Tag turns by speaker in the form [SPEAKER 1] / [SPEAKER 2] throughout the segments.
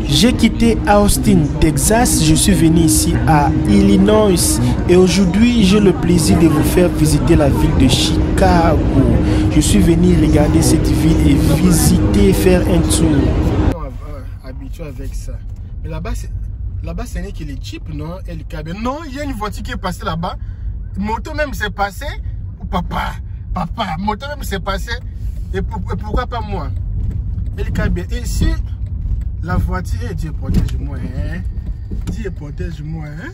[SPEAKER 1] J'ai quitté Austin, Texas, je suis venu ici à Illinois et aujourd'hui j'ai le plaisir de vous faire visiter la ville de Chicago. Je suis venu regarder cette ville et visiter, faire un tour.
[SPEAKER 2] Habitué avec ça. Mais là-bas, ce n'est que les jeeps, non? Et le camion. Non, il y a une voiture qui est passée là-bas. Moto même s'est passé. Papa, moto même s'est passé. Et pourquoi pas moi? Et le camion. Et ici, la voiture, Dieu protège-moi, hein? Dieu protège-moi, hein?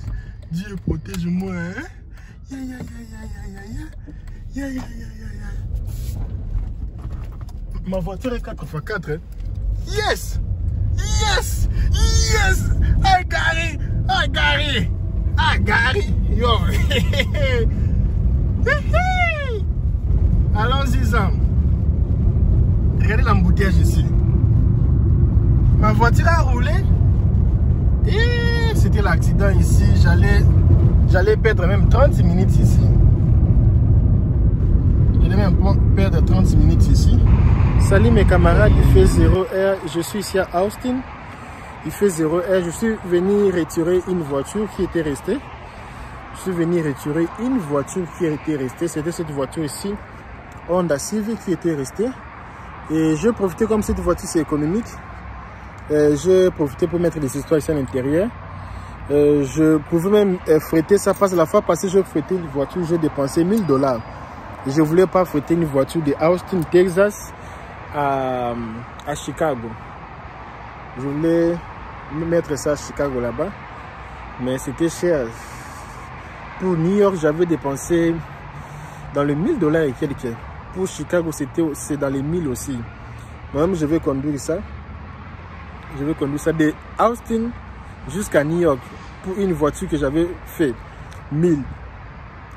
[SPEAKER 2] Dieu protège-moi, hein? Ma voiture est 4x4, hein? Yes! Yes! Yes! I got it! I got it! I got it! Yo! Allons-y, Zam. Regardez l'embouteillage ici. Ma voiture a roulé. Et c'était l'accident ici. J'allais perdre même 30 minutes ici. J'allais même perdre 30 minutes ici. Salut mes camarades, il fait 0h. Je suis ici à Austin. Il fait 0h. Je suis venu retirer une voiture qui était restée. Je suis venu retirer une voiture qui était restée. C'était cette voiture ici, Honda Civic, qui était restée. Et je profitais, comme cette voiture c'est économique. J'ai profité pour mettre des histoires ici à l'intérieur. Je pouvais même fréter ça parce que la fois passée, je frétais une voiture, j'ai dépensé $1000. Je ne voulais pas fréter une voiture de Austin, Texas à Chicago. Je voulais mettre ça à Chicago là-bas, mais c'était cher. Pour New York, j'avais dépensé dans les $1000 et quelques. Pour Chicago, c'est dans les 1000 aussi. Moi-même, je vais conduire ça. Je vais conduire ça de Austin jusqu'à New York pour une voiture que j'avais fait 1000.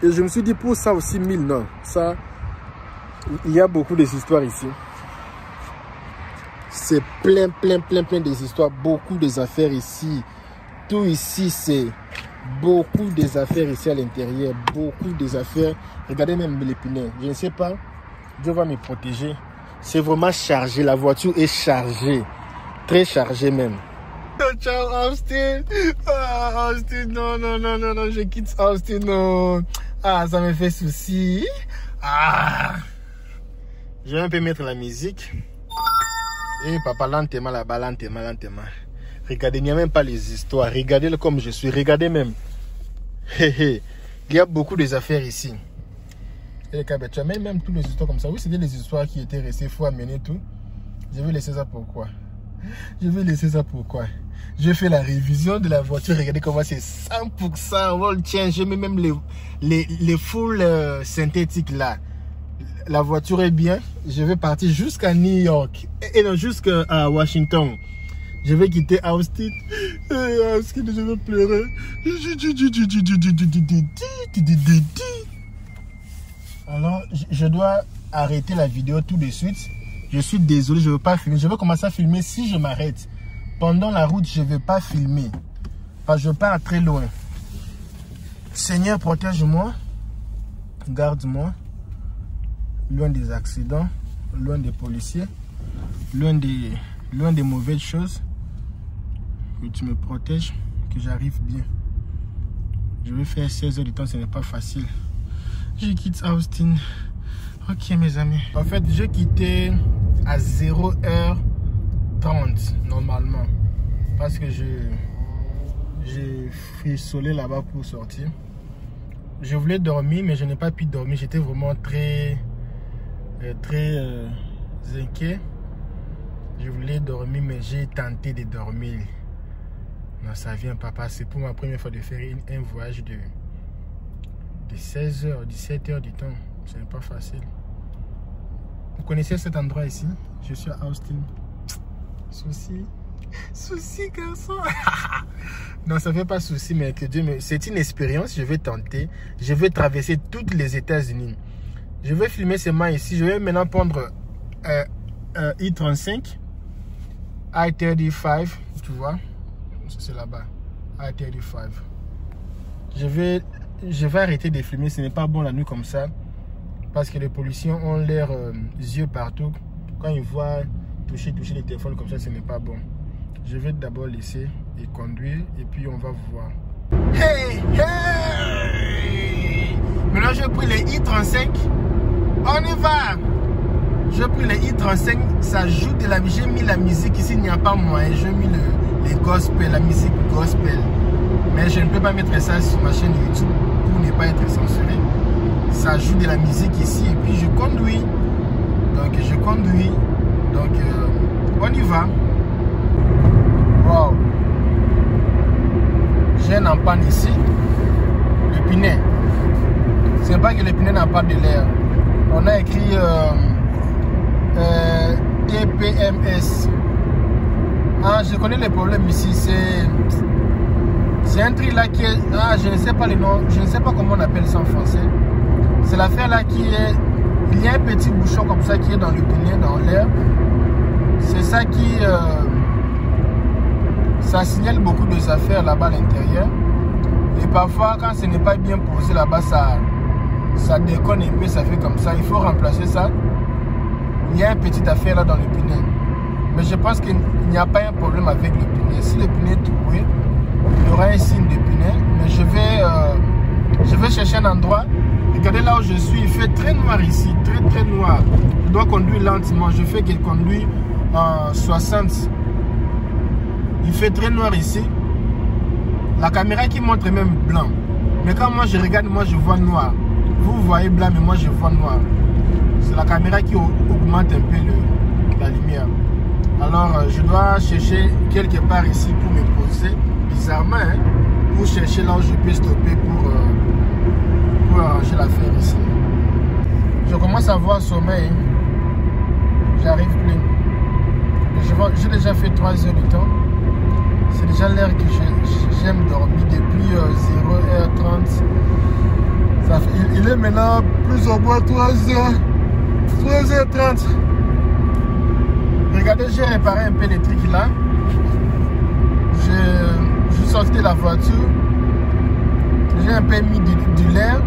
[SPEAKER 2] Et je me suis dit pour ça aussi 1000, non. Ça, il y a beaucoup d'histoires ici. C'est plein des histoires, beaucoup des affaires ici. Tout ici, c'est beaucoup des affaires ici à l'intérieur, beaucoup des affaires. Regardez même les pneus. Je ne sais pas, Dieu va me protéger. C'est vraiment chargé, la voiture est chargée. Très chargé même. Ciao Austin. Ah, Austin, non, je quitte Austin, non. Ah, ça me fait souci. Ah. Je vais un peu mettre la musique. Et papa, lentement là-bas, lentement. Regardez, il n'y a même pas les histoires. Regardez-le comme je suis. Regardez même. Il y a beaucoup des affaires ici. Et tu as même toutes les histoires comme ça. Oui, c'était les histoires qui étaient restées. Il faut amener tout. Je vais laisser ça pourquoi? Je fais la révision de la voiture. Regardez comment c'est 100% roll change. Je mets même les full synthétiques là. La voiture est bien. Je vais partir jusqu'à New York. Et non, jusqu'à Washington. Je vais quitter Austin. Austin, je vais pleurer. Alors, je dois arrêter la vidéo tout de suite. Je suis désolé, je ne veux pas filmer. Je vais commencer à filmer si je m'arrête. Pendant la route, je ne vais pas filmer. Parce que je pars très loin. Seigneur, protège-moi. Garde-moi. Loin des accidents. Loin des policiers. Loin des mauvaises choses. Que tu me protèges. Que j'arrive bien. Je vais faire 16 heures de temps, ce n'est pas facile. Je quitte Austin. Ok mes amis. En fait, j'ai quitté à 0h30 normalement. Parce que j'ai frissonné là-bas pour sortir. Je voulais dormir mais je n'ai pas pu dormir. J'étais vraiment très inquiet. Je voulais dormir mais j'ai tenté de dormir. Non, ça vient pas passer. Pour ma première fois de faire un voyage de 16h, 17h du temps. Ce n'est pas facile. Vous connaissez cet endroit ici? Je suis à Austin. Souci garçon. Non, ça ne fait pas souci, mais que Dieu me... C'est une expérience, je vais tenter. Je vais traverser toutes les États-Unis. Je vais filmer ces mains ici. Je vais maintenant prendre I-35, I-35, tu vois. C'est là-bas, I-35. Je vais arrêter de filmer, ce n'est pas bon la nuit comme ça. Parce que les policiers ont leurs yeux partout. Quand ils voient toucher les téléphones comme ça, ce n'est pas bon. Je vais d'abord laisser et conduire et puis on va voir. Hey, hey! Maintenant j'ai pris les i35. On y va! J'ai pris les i35, ça joue de la musique. J'ai mis la musique ici, il n'y a pas moyen. J'ai mis les gospel, la musique gospel. Mais je ne peux pas mettre ça sur ma chaîne YouTube pour ne pas être censuré. Ça joue de la musique ici et puis je conduis. Donc je conduis. Donc on y va. Wow. J'ai un en panne ici. Le pneu. C'est pas que le pneu n'a pas de l'air. On a écrit EPMS. Ah, je connais les problèmes ici. C'est un truc là qui est... Ah, je ne sais pas les noms. Je ne sais pas comment on appelle ça en français. C'est l'affaire là qui est... Il y a un petit bouchon comme ça qui est dans le pneu, dans l'air. C'est ça qui... Ça signale beaucoup de affaires là-bas à l'intérieur. Et parfois, quand ce n'est pas bien posé là-bas, ça déconne un peu, ça fait comme ça. Il faut remplacer ça. Il y a une petite affaire là dans le pneu. Mais je pense qu'il n'y a pas un problème avec le pneu. Si le pneu est troué, il y aura un signe de pneu. Mais je vais chercher un endroit. Regardez là où je suis, il fait très noir ici, très noir. Je dois conduire lentement. Je fais qu'il conduit en 60. Il fait très noir ici. La caméra qui montre même blanc. Mais quand moi je regarde, moi je vois noir. Vous voyez blanc, mais moi je vois noir. C'est la caméra qui augmente un peu la lumière. Alors je dois chercher quelque part ici pour me poser. Bizarrement, hein, pour chercher là où je peux stopper pour arranger l'affaire ici. Je commence à avoir sommeil. J'arrive plus. J'ai déjà fait 3 heures de temps. C'est déjà l'heure que j'aime dormir depuis 0h30. Il est maintenant plus ou moins 3h30. Regardez, j'ai réparé un peu les trucs là. Je suis sorti de la voiture. J'ai un peu mis de l'air,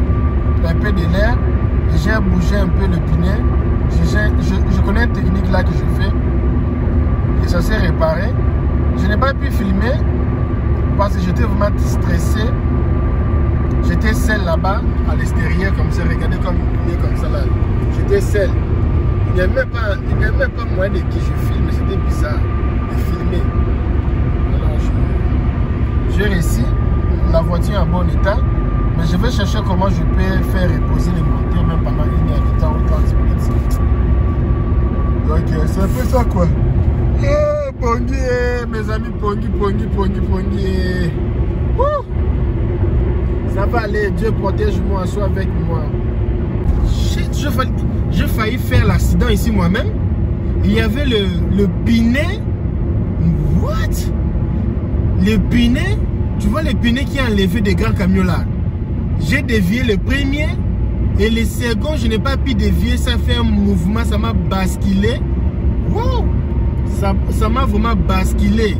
[SPEAKER 2] un peu de l'air. J'ai bougé un peu le pneu. Je connais une technique là que je fais. Et ça s'est réparé. Je n'ai pas pu filmer parce que j'étais vraiment stressé. J'étais seul là-bas, à l'extérieur, comme ça. Regardez comme il est comme ça là. J'étais seul. Il n'y a même pas moyen de que je filme. C'était bizarre de filmer. Alors, j'ai réussi. La voiture est en bon état. Mais je vais chercher comment je peux faire reposer les moteurs même pendant 1 heure de temps ou 30 minutes. Donc, c'est un peu ça quoi. Oh, Pongui, mes amis, Pongui. Ça va aller, Dieu protège-moi, sois avec moi. J'ai failli faire l'accident ici moi-même. Il y avait le pneu. What? Le pneu, tu vois le pneu qui a enlevé des grands camions là. J'ai dévié le premier et le second, je n'ai pas pu dévier. Ça fait un mouvement, ça m'a basculé. Wow! Ça m'a vraiment basculé.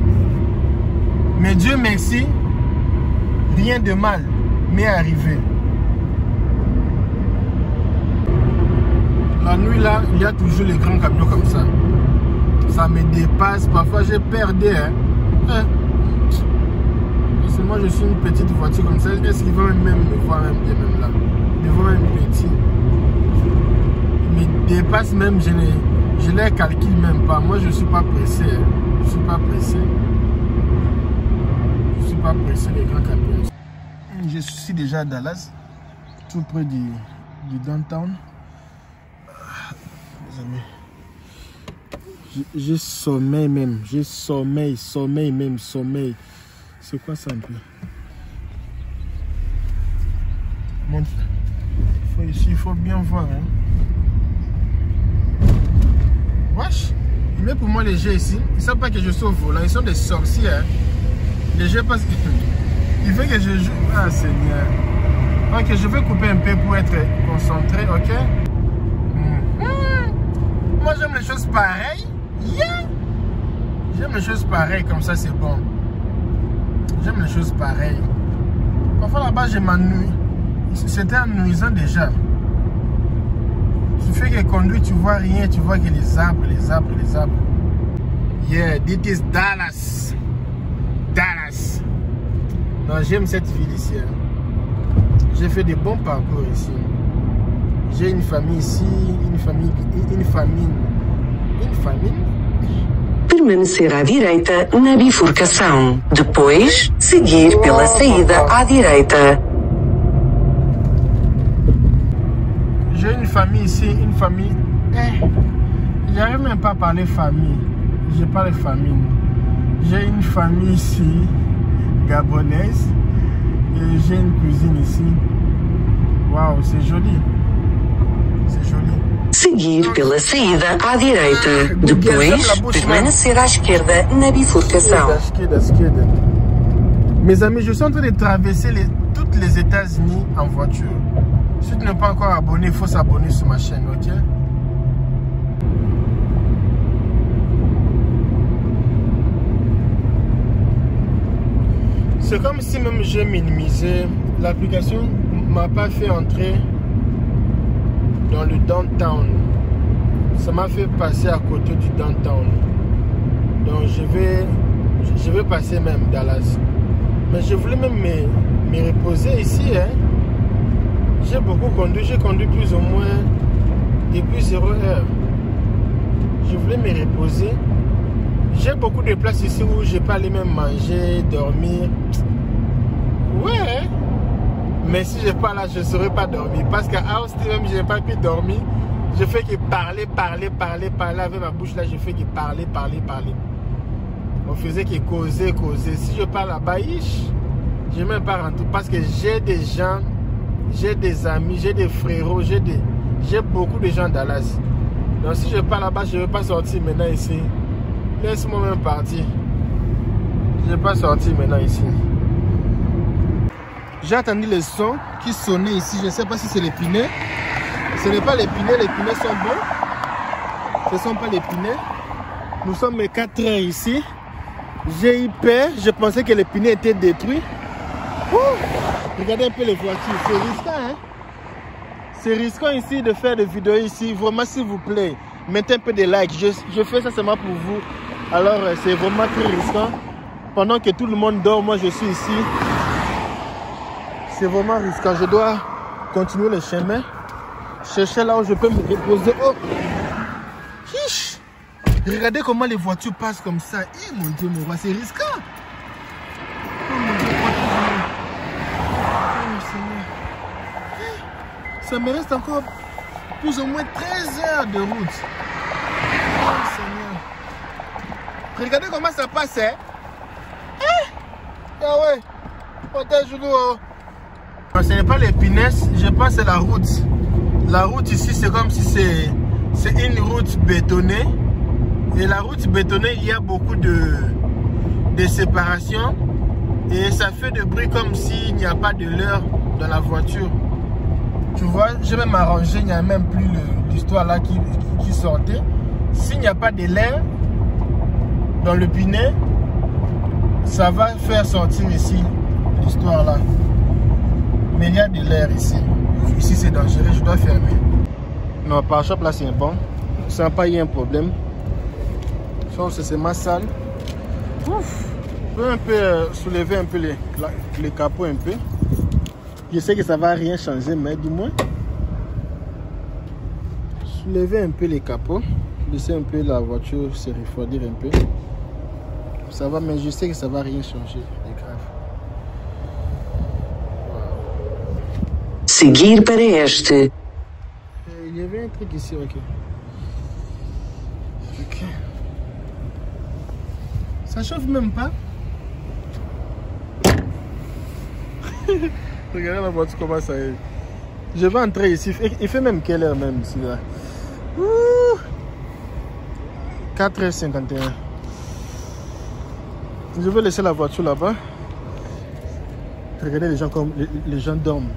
[SPEAKER 2] Mais Dieu merci, rien de mal m'est arrivé. La nuit là, il y a toujours les grands camions comme ça. Ça me dépasse. Parfois j'ai perdu. Parce que moi je suis une petite voiture comme ça. Est-ce qu'ils vont même me voir même bien même là? Ils me voient même petit. Ils me dépassent même. Je les calcule même pas. Moi je ne suis pas pressé. Je suis pas pressé. Je suis pas pressé les grands camions. Je suis déjà à Dallas, tout près du downtown. Les amis, j'ai sommeil même. J'ai sommeil même. C'est quoi ça un peu? Montre. Il faut bien voir. Hein. Wesh, il met pour moi les jeux ici. Ils ne savent pas que je suis au volant. Ils sont des sorciers. Hein. Les jeux parce que... Il veut que je joue. Ah Seigneur. Ok, je vais couper un peu pour être concentré, ok? Moi j'aime les choses pareilles. Yeah. J'aime les choses pareilles, comme ça c'est bon. J'aime les choses pareilles. Parfois là-bas je m'ennuie. C'était ennuyant déjà. Tu fais que conduire, tu vois rien, tu vois que les arbres. Yeah, this is Dallas. j'aime cette ville ici. Hein. J'ai fait de bons parcours ici. J'ai une famille ici, une famine.
[SPEAKER 3] Permanecer à direita na bifurcação. Depois, seguir pela saída à direita.
[SPEAKER 2] J'ai une famille ici, une famille. J'arrive même pas à parler famille. Je parle famine. J'ai une famille ici, gabonaise. Et j'ai une cuisine ici. Waouh, c'est joli. C'est joli.
[SPEAKER 3] Seguir pela saída à direita. Depois, permanecer à esquerda na bifurcação.
[SPEAKER 2] Mes amis, je suis en train de traverser toutes les États-Unis en voiture. Si tu n'es pas encore abonné, il faut s'abonner sur ma chaîne, ok? C'est comme si même j'ai minimisé. L'application ne m'a pas fait entrer dans le downtown. Ça m'a fait passer à côté du downtown. Donc je vais passer même Dallas. Mais je voulais même me reposer ici. Hein. J'ai beaucoup conduit. J'ai conduit plus ou moins depuis 0 heure. Je voulais me reposer. J'ai beaucoup de places ici où je peux aller même manger, dormir. Ouais. Mais si je n'ai pas là, je ne saurais pas dormir. Parce qu'à Austin même, je n'ai pas pu dormir. Je fais que parler avec ma bouche là. Je fais que parler. On faisait que causer. Si je parle là-bas, je n'ai même pas rentré. Parce que j'ai des gens, j'ai des amis, j'ai des frérots, j'ai beaucoup de gens à Dallas. Donc si je parle là-bas, je ne vais pas sortir maintenant ici. Laisse-moi même partir. Je ne vais pas sortir maintenant ici. J'ai entendu les sons qui sonnaient ici. Je ne sais pas si c'est les pinets. Ce n'est pas les pinets. Les pinets sont bons. Ce ne sont pas les pinets. Nous sommes à 4 heures ici. J'ai eu peur. Je pensais que les pinets étaient détruits. Ouh. Regardez un peu les voitures. C'est risquant. Hein? C'est risquant ici de faire des vidéos ici. Vraiment, s'il vous plaît, mettez un peu de likes. Je fais ça seulement pour vous. Alors, c'est vraiment très risquant. Pendant que tout le monde dort, moi, je suis ici. C'est vraiment risquant. Je dois continuer le chemin. Chercher là où je peux me reposer. Oh! Hich! Regardez comment les voitures passent comme ça. Eh mon Dieu, mon roi, c'est risquant. Oh mon Dieu, oh Seigneur. Ça me reste encore plus ou moins 13 heures de route. Oh Seigneur. Regardez comment ça passe, hein? Ah ouais. Protège nous. Ce n'est pas les pinesses, je pense que c'est la route. La route ici, c'est comme si c'est une route bétonnée. Et la route bétonnée, il y a beaucoup de séparation. Et ça fait du bruit comme s'il n'y a pas de l'heure dans la voiture. Tu vois, j'ai même arrangé, il n'y a même plus l'histoire là qui sortait. S'il n'y a pas de l'air dans le pinet, ça va faire sortir ici l'histoire là. Mais il y a de l'air ici. Ici c'est dangereux, je dois fermer. Non, par shop là c'est bon. Ça n'a pas eu un problème. C'est ma salle. Ouf. Je peux un peu soulever un peu les capots un peu. Je sais que ça va rien changer, mais du moins soulever un peu les capots. Laisser un peu la voiture se refroidir un peu. Ça va, mais je sais que ça va rien changer de grave.
[SPEAKER 3] Seguir para este.
[SPEAKER 2] Il y avait un truc ici, ok. Ok. Ça chauffe même pas. Regardez la voiture comment ça est. Je vais entrer ici. Il fait même quelle heure même ici là? 4h51. Je vais laisser la voiture là-bas. Regardez les gens comme les gens dorment.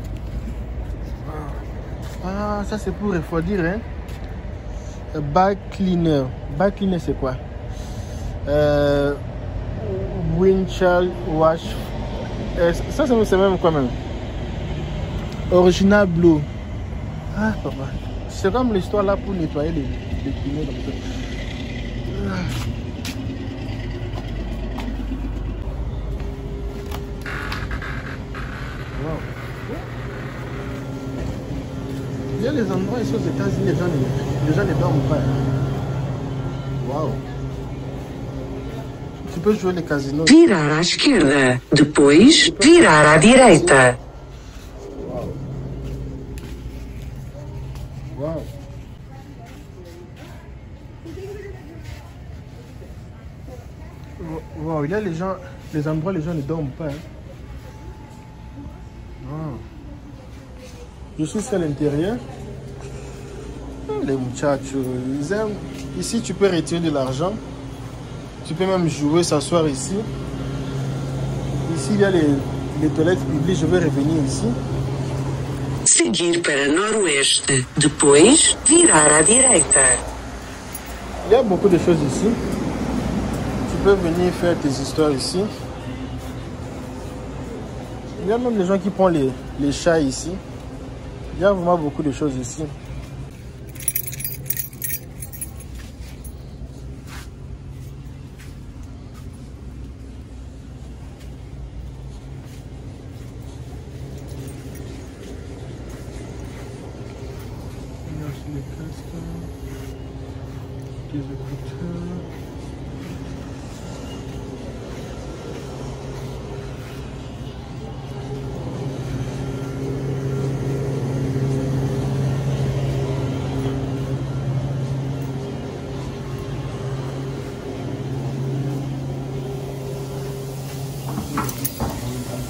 [SPEAKER 2] Ah, ça c'est pour refroidir, hein. Bag cleaner. Bag cleaner c'est quoi? Windshield wash. Ça c'est même quoi même? Original blue. Ah papa. C'est comme l'histoire là pour nettoyer les pneus comme ça. les endroits ici aux États-Unis, les gens ne dorment pas. Waouh. Tu peux jouer les casinos.
[SPEAKER 3] Virar à esquerda, depois virar à direita.
[SPEAKER 2] Wow. Wow, il y a les endroits, les gens ne dorment pas. Hein. Wow. Je suis à l'intérieur. Les muchachos, ils aiment. Ici, tu peux retirer de l'argent. Tu peux même jouer, s'asseoir ici. Ici, il y a les toilettes publiques. Je vais revenir ici.
[SPEAKER 3] Seguir para noroeste, depois virar à direita.
[SPEAKER 2] Il y a beaucoup de choses ici. Tu peux venir faire tes histoires ici. Il y a même des gens qui prennent les chats ici. Il y a vraiment beaucoup de choses ici. Les casques, des écouteurs.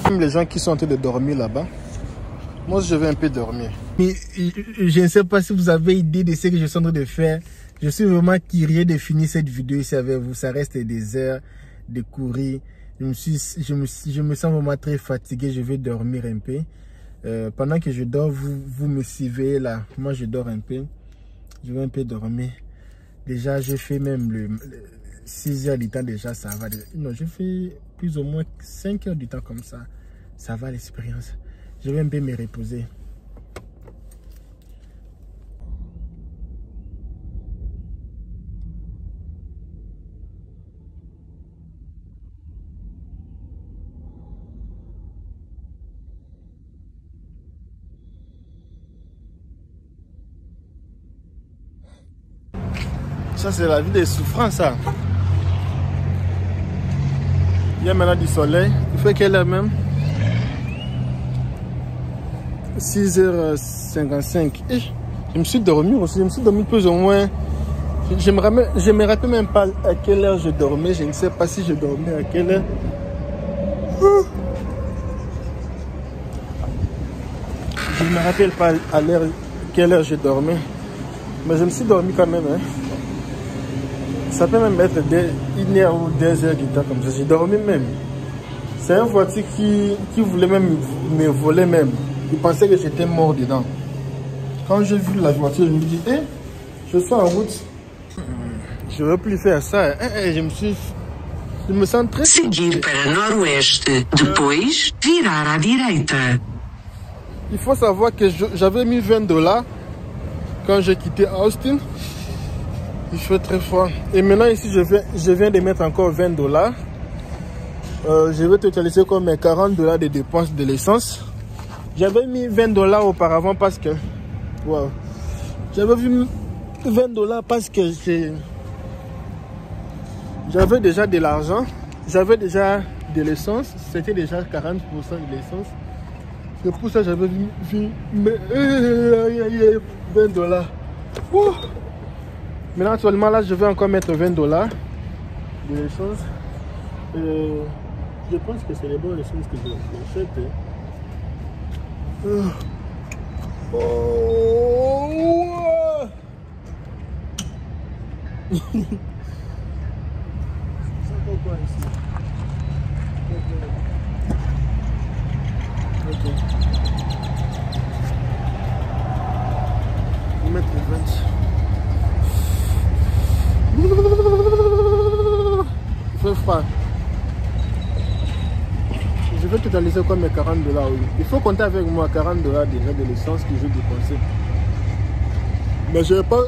[SPEAKER 2] Même les gens qui sont en train de dormir là-bas. Moi, je vais un peu dormir. Mais je ne sais pas si vous avez idée de ce que je suis en train de faire. Je suis vraiment curieux de finir cette vidéo ici avec vous. Ça reste des heures de courir. Je me sens vraiment très fatigué. Je vais dormir un peu. Pendant que je dors, vous me suivez là. Moi, je dors un peu. Je vais un peu dormir. Déjà, j'ai fait même 6 heures du temps déjà. Ça va. Non, je fais plus ou moins 5 heures du temps comme ça. Ça va l'expérience. Je vais un peu me reposer. Ça, c'est la vie des souffrances, ça. Il y a maintenant du soleil. Il fait quelle heure même? 6h55. Et je me suis dormi aussi. Je me suis dormi plus ou moins. Je me rappelle même pas à quelle heure je dormais. Je ne sais pas si je dormais à quelle heure. Je ne me rappelle pas à quelle heure je dormais. Mais je me suis dormi quand même. Hein. Ça peut même être 1 heure ou 2 heures du temps comme ça. J'ai dormi même. C'est un voiture qui voulait même me voler même. Il pensait que j'étais mort dedans. Quand j'ai vu la voiture, je me dis, je suis en route. Je ne veux plus faire ça. Je me sens très...
[SPEAKER 3] Seguir para noroeste, depois virar à direita.
[SPEAKER 2] Il faut savoir que j'avais mis $20 quand j'ai quitté Austin. Il fait très froid. Et maintenant ici, je viens de mettre encore $20. Je vais totaliser comme mes $40 de dépenses de l'essence. J'avais mis $20 auparavant parce que... Wow. J'avais mis $20 parce que j'avais déjà de l'argent. J'avais déjà de l'essence. C'était déjà 40% de l'essence. C'est pour ça que j'avais mis $20. Ouh. Maintenant, actuellement, là, je vais encore mettre $20 de l'essence. Je pense que c'est les bonnes essences que j'ai faites. Ça fait quoi ici? Ok. Je vais mettre 20. Il fait froid. Je vais totaliser comme mes $40. Oui. Il faut compter avec moi $40 déjà de l'essence que j'ai dépensé. Mais je vais pas.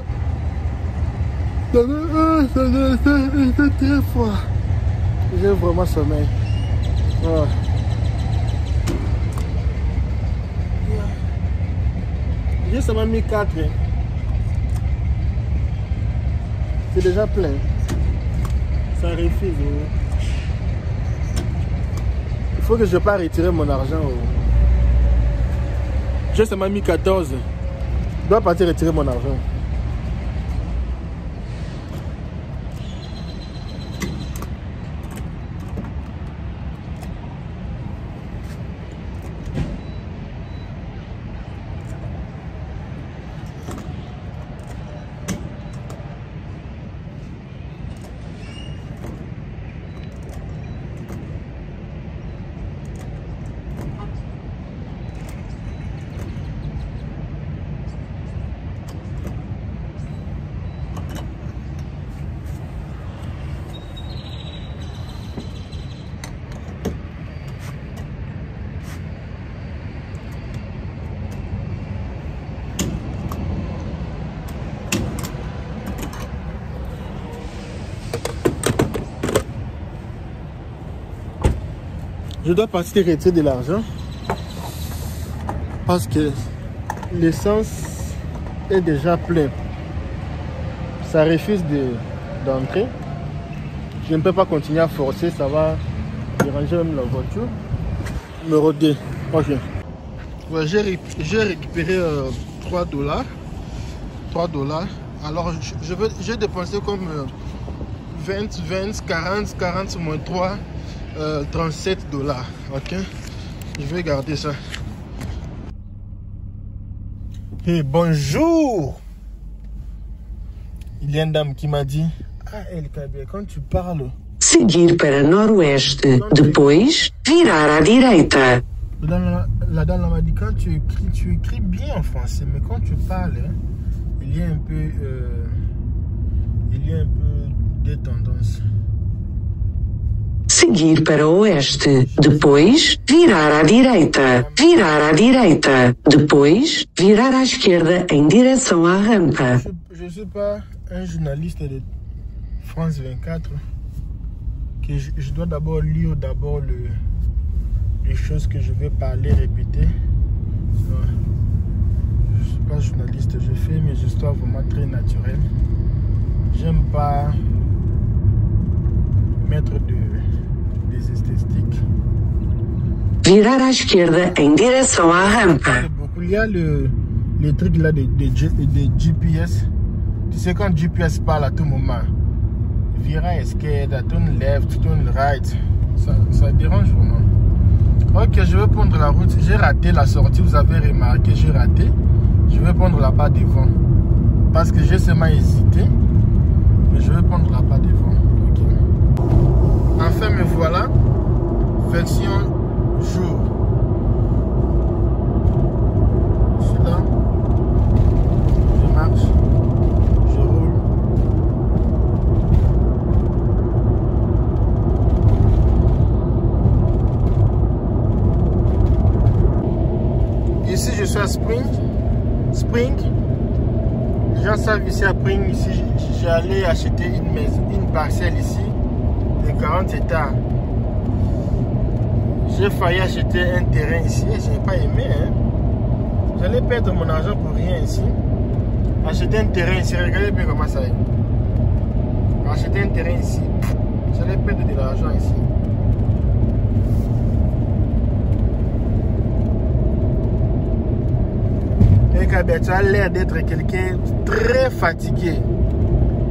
[SPEAKER 2] C'est très froid. J'ai vraiment sommeil. J'ai seulement mis 4. C'est déjà plein. Ça refuse. Il faut que je parte retirer mon argent. J'ai seulement mis 14. Je dois partir retirer mon argent. Je dois partir retirer de l'argent parce que l'essence est déjà pleine. Ça refuse d'entrer. Je ne peux pas continuer à forcer, ça va déranger même la voiture. Numéro 2. Ok. Ouais, j'ai récupéré 3 $. 3 $. Alors j'ai dépensé comme 20, 40 moins 3. 37 $. Ok, je vais garder ça. Hey, bonjour. Il y a une dame qui m'a dit: ah, LKB, quand tu parles,
[SPEAKER 3] seguir para noroeste, depois virar à direita.
[SPEAKER 2] La dame m'a dit: quand tu écris bien en français, mais quand tu parles, il y a un peu des tendances.
[SPEAKER 3] Seguir para oeste, depois virar à direita, virar à direita, depois virar à esquerda em direção à rampa.
[SPEAKER 2] Je ne suis pas un journaliste de France 24 que je dois d'abord lire les choses que je vais parler, répéter. Non, je ne suis pas journaliste, je fais mes histoires vraiment très naturelles. J'aime pas mettre des esthétiques.
[SPEAKER 3] Virar à esquerda em direção à rampa.
[SPEAKER 2] Il y a les trucs là de GPS. Tu sais quand GPS parle à tout moment. Virar à esquerda, tourne left, tourne right. Ça dérange vraiment. Ok, je vais prendre la route. J'ai raté la sortie, vous avez remarqué, j'ai raté. Je vais prendre là-bas devant. Parce que j'ai seulement hésité. Mais je vais prendre là-bas devant. Ok. Enfin, me voilà. Version jour. Je suis là. Je marche. Je roule. Ici, je suis à Spring. Les gens savent ici à Spring. Ici, j'allais acheter une parcelle ici de 40 hectares. J'ai failli acheter un terrain ici et je n'ai pas aimé. Hein. J'allais perdre mon argent pour rien ici. Acheter un terrain ici, regardez bien comment ça est. Acheter un terrain ici, j'allais perdre de l'argent ici. Et Kabia, tu as l'air d'être quelqu'un très fatigué.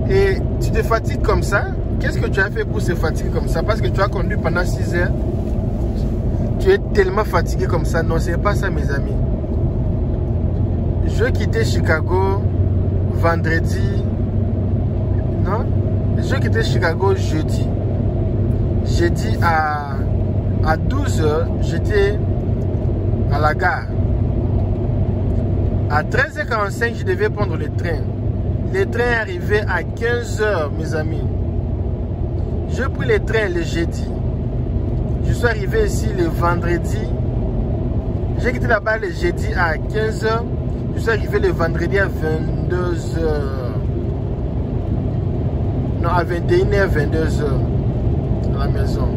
[SPEAKER 2] Et tu te fatigues comme ça. Qu'est-ce que tu as fait pour se fatiguer comme ça? Parce que tu as conduit pendant 6 heures. Tu es tellement fatigué comme ça. Non, c'est pas ça, mes amis. Je quittais Chicago vendredi. Non? Je quittais Chicago jeudi. Jeudi à 12 h, j'étais à la gare. À 13h45, je devais prendre le train. Le train arrivait à 15 h, mes amis. Je pris le train le jeudi. Je suis arrivé ici le vendredi. J'ai quitté là-bas le jeudi à 15 h. Je suis arrivé le vendredi à 22 h. Non, à 21 h, 22 h à la maison.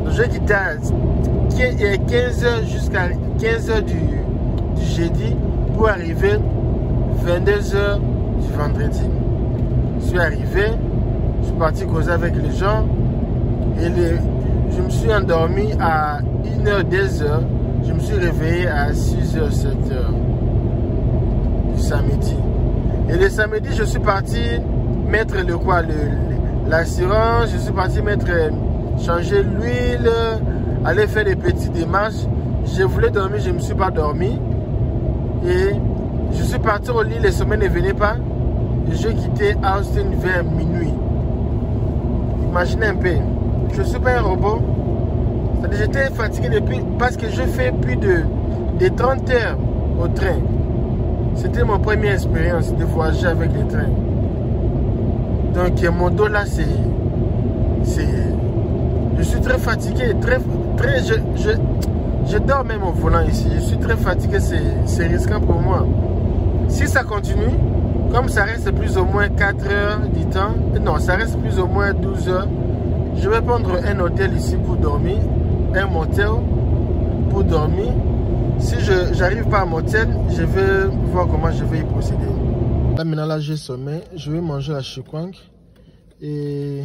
[SPEAKER 2] Donc j'ai quitté à 15 h jusqu'à 15 h du jeudi. pour arriver 22h du vendredi. Je suis arrivé, je suis parti causer avec les gens et je me suis endormi à 1h, 2h. Je me suis réveillé à 6h, 7h du samedi. Et le samedi, je suis parti mettre l'assurance, je suis parti changer l'huile, aller faire des petites démarches. Je voulais dormir, je ne me suis pas dormi. Et je suis parti au lit, les sommeils ne venaient pas. J'ai quitté Austin vers minuit. Imaginez un peu, je ne suis pas un robot. J'étais fatigué depuis parce que je fais plus de 30 heures au train. C'était ma première expérience de voyager avec les trains. Donc mon dos là, je suis très fatigué, je dors même au volant ici. Je suis très fatigué, c'est risquant pour moi. Si ça continue, comme ça reste plus ou moins 4 heures du temps, non, ça reste plus ou moins 12 heures, je vais prendre un hôtel ici pour dormir, un motel pour dormir. Si je n'arrive pas à motel, je vais voir comment je vais y procéder. Là maintenant, là j'ai sommeil, je vais manger la chikwang et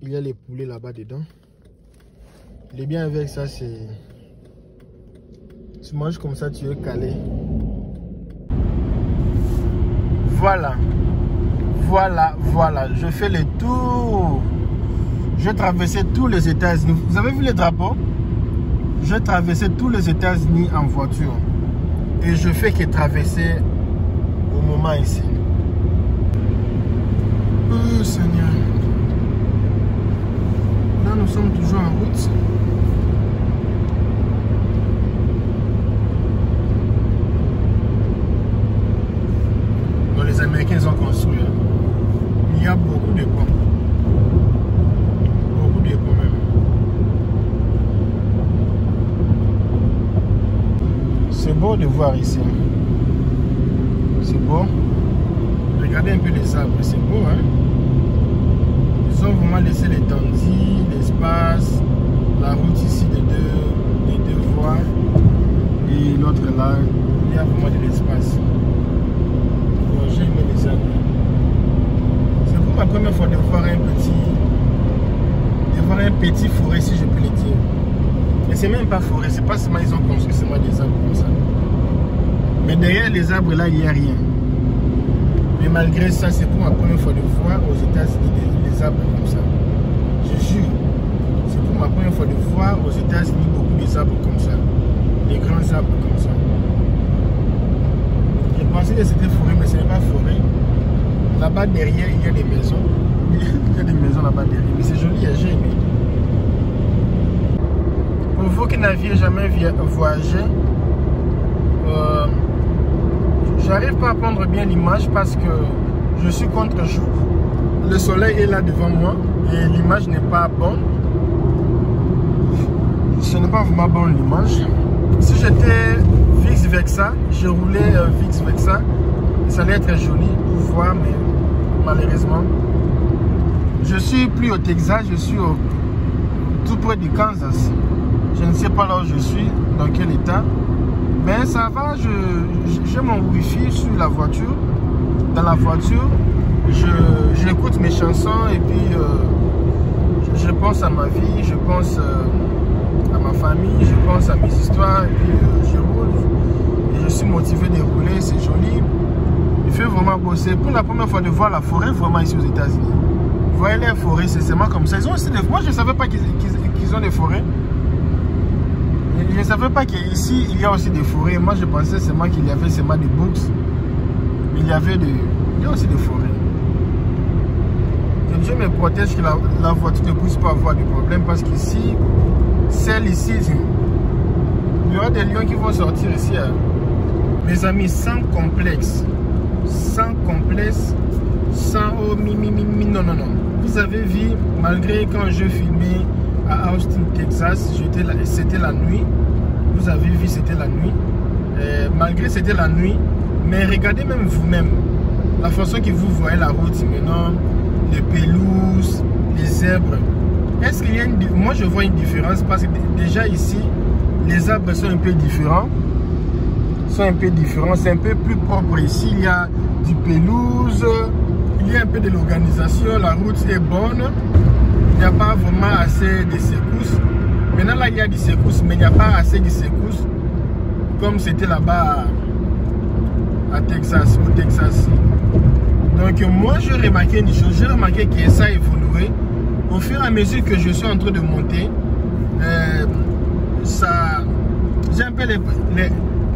[SPEAKER 2] il y a les poulets là-bas dedans. Le bien avec ça, c'est tu manges comme ça, tu es calé. Voilà, je fais le tour. Je traversais tous les États-Unis. Vous avez vu les drapeaux? Je traversais tous les États-Unis en voiture. Et je fais que traverser au moment ici. Oh Seigneur. Là, nous sommes toujours en route. Bon, les Américains ont construit. Il y a beaucoup de ponts. Beaucoup de ponts même. C'est beau de voir ici. C'est beau. Regardez un peu les arbres, c'est beau, hein. Ils ont vraiment laissé l'étendue, l'espace, la route ici des deux voies et l'autre là, il y a vraiment de l'espace. Bon, j'ai aimé les arbres. C'est pour ma première fois de voir un petit forêt, si je peux le dire. Mais c'est même pas forêt, c'est pas seulement ils ont construit seulement des arbres comme ça. Mais derrière les arbres là, il n'y a rien. Mais malgré ça, c'est pour ma première fois de voir aux États-Unis des arbres comme ça. Je jure, c'est pour ma première fois de voir aux États-Unis beaucoup d'arbres comme ça. Des grands arbres comme ça. Je pensais que c'était forêt, mais ce n'est pas forêt. Là-bas derrière, il y a des maisons. Il y a des maisons là-bas derrière. Mais c'est joli, j'ai aimé. Pour vous qui n'aviez jamais voyagé, j'arrive pas à prendre bien l'image parce que je suis contre-jour. Le soleil est là devant moi et l'image n'est pas bonne. Ce n'est pas vraiment bonne l'image. Si j'étais vice-versa, je roulais vice-versa, ça allait être joli pour voir, mais malheureusement, je suis plus au Texas, je suis tout près du Kansas. Je ne sais pas là où je suis, dans quel état. Mais ça va, j'ai mon wifi sur la voiture. Dans la voiture, j'écoute mes chansons et puis je pense à ma vie, je pense à ma famille, je pense à mes histoires et puis je roule. Et je suis motivé de rouler, c'est joli. Il fait vraiment bosser. Pour la première fois de voir la forêt vraiment ici aux États-Unis. Vous voyez les forêts, c'est seulement comme ça. Ils ont aussi des... Moi je ne savais pas qu'ils ont des forêts. Je ne savais pas qu'ici, il y a aussi des forêts. Moi, je pensais seulement qu'il y avait seulement des books. Mais il y a aussi des forêts. Que Dieu me protège, que la voiture ne puisse pas avoir de problème. Parce qu'ici, celle ici, il y aura des lions qui vont sortir ici. Hein. Mes amis, sans complexe. Sans complexe. Sans oh, non. Vous avez vu, malgré quand je filmais à Austin, Texas, c'était la nuit. Vous avez vu, c'était la nuit. Malgré c'était la nuit, mais regardez même vous-même la façon que vous voyez la route maintenant, les pelouses, les zèbres. Est-ce qu'il y a moi je vois une différence parce que déjà ici, les arbres sont un peu différents. sont un peu différents. C'est un peu plus propre ici. Il y a du pelouse, il y a un peu de l'organisation. La route est bonne. Il n'y a pas vraiment assez de secousses. Maintenant, là, il y a des secousses, mais il n'y a pas assez de secousses comme c'était là-bas à Texas, au Texas. Donc, moi, j'ai remarqué une chose. J'ai remarqué que ça a évolué. Au fur et à mesure que je suis en train de monter, j'ai un peu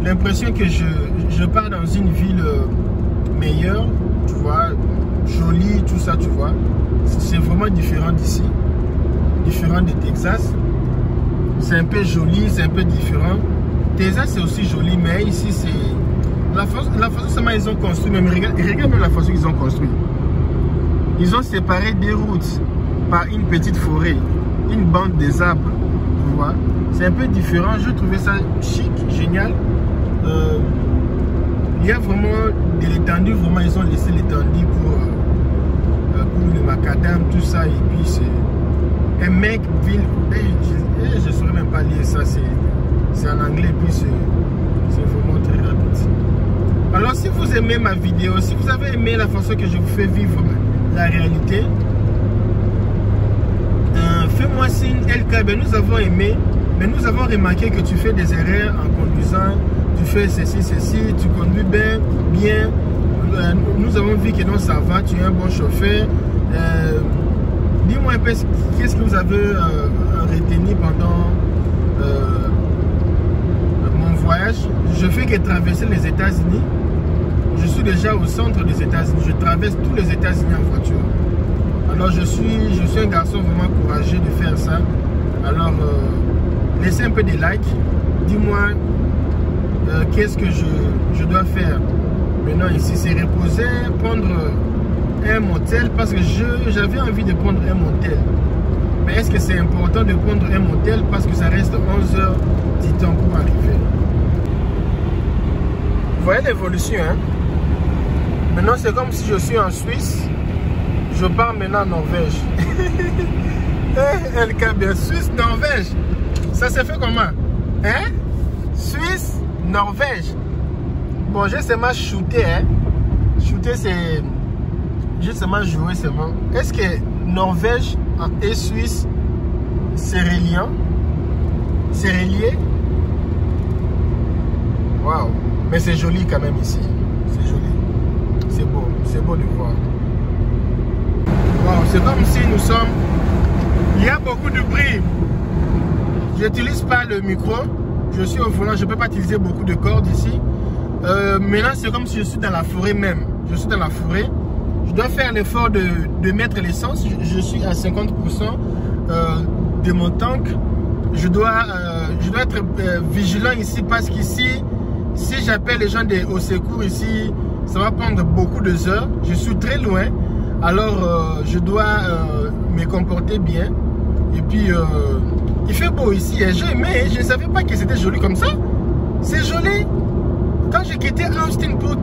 [SPEAKER 2] l'impression que je pars dans une ville meilleure, tu vois, jolie, tout ça, tu vois. C'est vraiment différent d'ici, différent de Texas. C'est un peu joli, c'est un peu différent. Texas, c'est aussi joli, mais ici, c'est... La façon seulement ils ont construit, même regarde même la façon qu'ils ont construit. Ils ont séparé des routes par une petite forêt, une bande des arbres, tu vois. C'est un peu différent, je trouvais ça chic, génial. Il y a vraiment de l'étendue, vraiment ils ont laissé l'étendue pour le macadam, tout ça. Et puis c'est un mec ville, je ne saurais même pas lire ça, c'est en anglais, puis c'est vraiment très rapide. Alors si vous aimez ma vidéo, si vous avez aimé la façon que je vous fais vivre la réalité, fais-moi signe LK. Ben, nous avons aimé, mais nous avons remarqué que tu fais des erreurs en conduisant, tu fais ceci, tu conduis bien. Nous avons vu que non, ça va, tu es un bon chauffeur. Dis-moi un peu qu'est-ce que vous avez retenu pendant mon voyage. Je fais que traverser les États-Unis. Je suis déjà au centre des États-Unis. Je traverse tous les États-Unis en voiture. Alors je suis un garçon vraiment courageux de faire ça. Alors laissez un peu des likes. Dis-moi qu'est-ce que je dois faire maintenant ici. C'est reposer, prendre un motel parce que j'avais envie de prendre un motel. Mais est-ce que c'est important de prendre un motel parce que ça reste 11 heures du temps pour arriver? Vous voyez l'évolution, hein? Maintenant c'est comme si je suis en Suisse. Je pars maintenant en Norvège. LK, bien Suisse, Norvège. Ça s'est fait comment? Hein? Suisse, Norvège. Bon, j'ai seulement shooté, hein? Shooter, c'est... J'ai seulement joué, c'est bon. Est-ce que Norvège et Suisse, c'est reliant? C'est relié? Waouh! Mais c'est joli quand même ici. C'est joli. C'est beau de voir. Wow, c'est comme si nous sommes... Il y a beaucoup de bruit. Je n'utilise pas le micro. Je suis au volant, je ne peux pas utiliser beaucoup de cordes ici. Maintenant, c'est comme si je suis dans la forêt même. Je suis dans la forêt. Je dois faire l'effort de mettre l'essence. Je suis à 50% de mon tank. Je dois être vigilant ici parce qu'ici, si j'appelle les gens au secours ici, ça va prendre beaucoup d'heures. Je suis très loin. Alors, je dois me comporter bien. Et puis, il fait beau ici. J'ai aimé. Je ne savais pas que c'était joli comme ça. C'est joli. Quand j'ai quitté Austin pour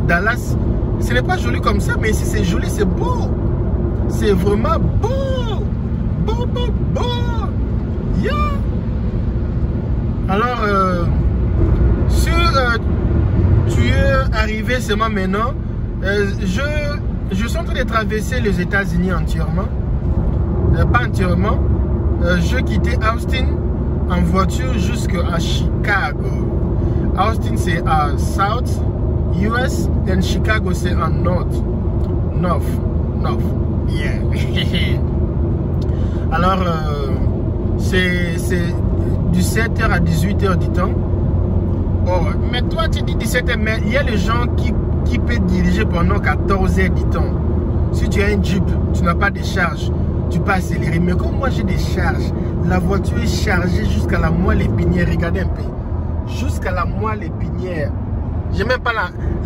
[SPEAKER 2] Dallas, ce n'est pas joli comme ça. Mais ici, c'est joli, c'est beau. C'est vraiment beau. Beau, beau, beau. Yeah. Alors, tu es arrivé seulement maintenant. Je suis en train de traverser les États-Unis entièrement. Pas entièrement. Je quittais Austin en voiture jusqu'à Chicago. Austin c'est à South US et Chicago c'est en North. Yeah. Alors c'est du 7h à 18h du temps. Oh, mais toi tu dis 17h, mais il y a les gens qui peuvent diriger pendant 14h du temps. Si tu as un Jeep, tu n'as pas de charge, tu peux accélérer. Mais comme moi j'ai des charges, la voiture est chargée jusqu'à la moelle épinière. Regardez un peu. Jusqu'à la moelle épinière. J'ai même pas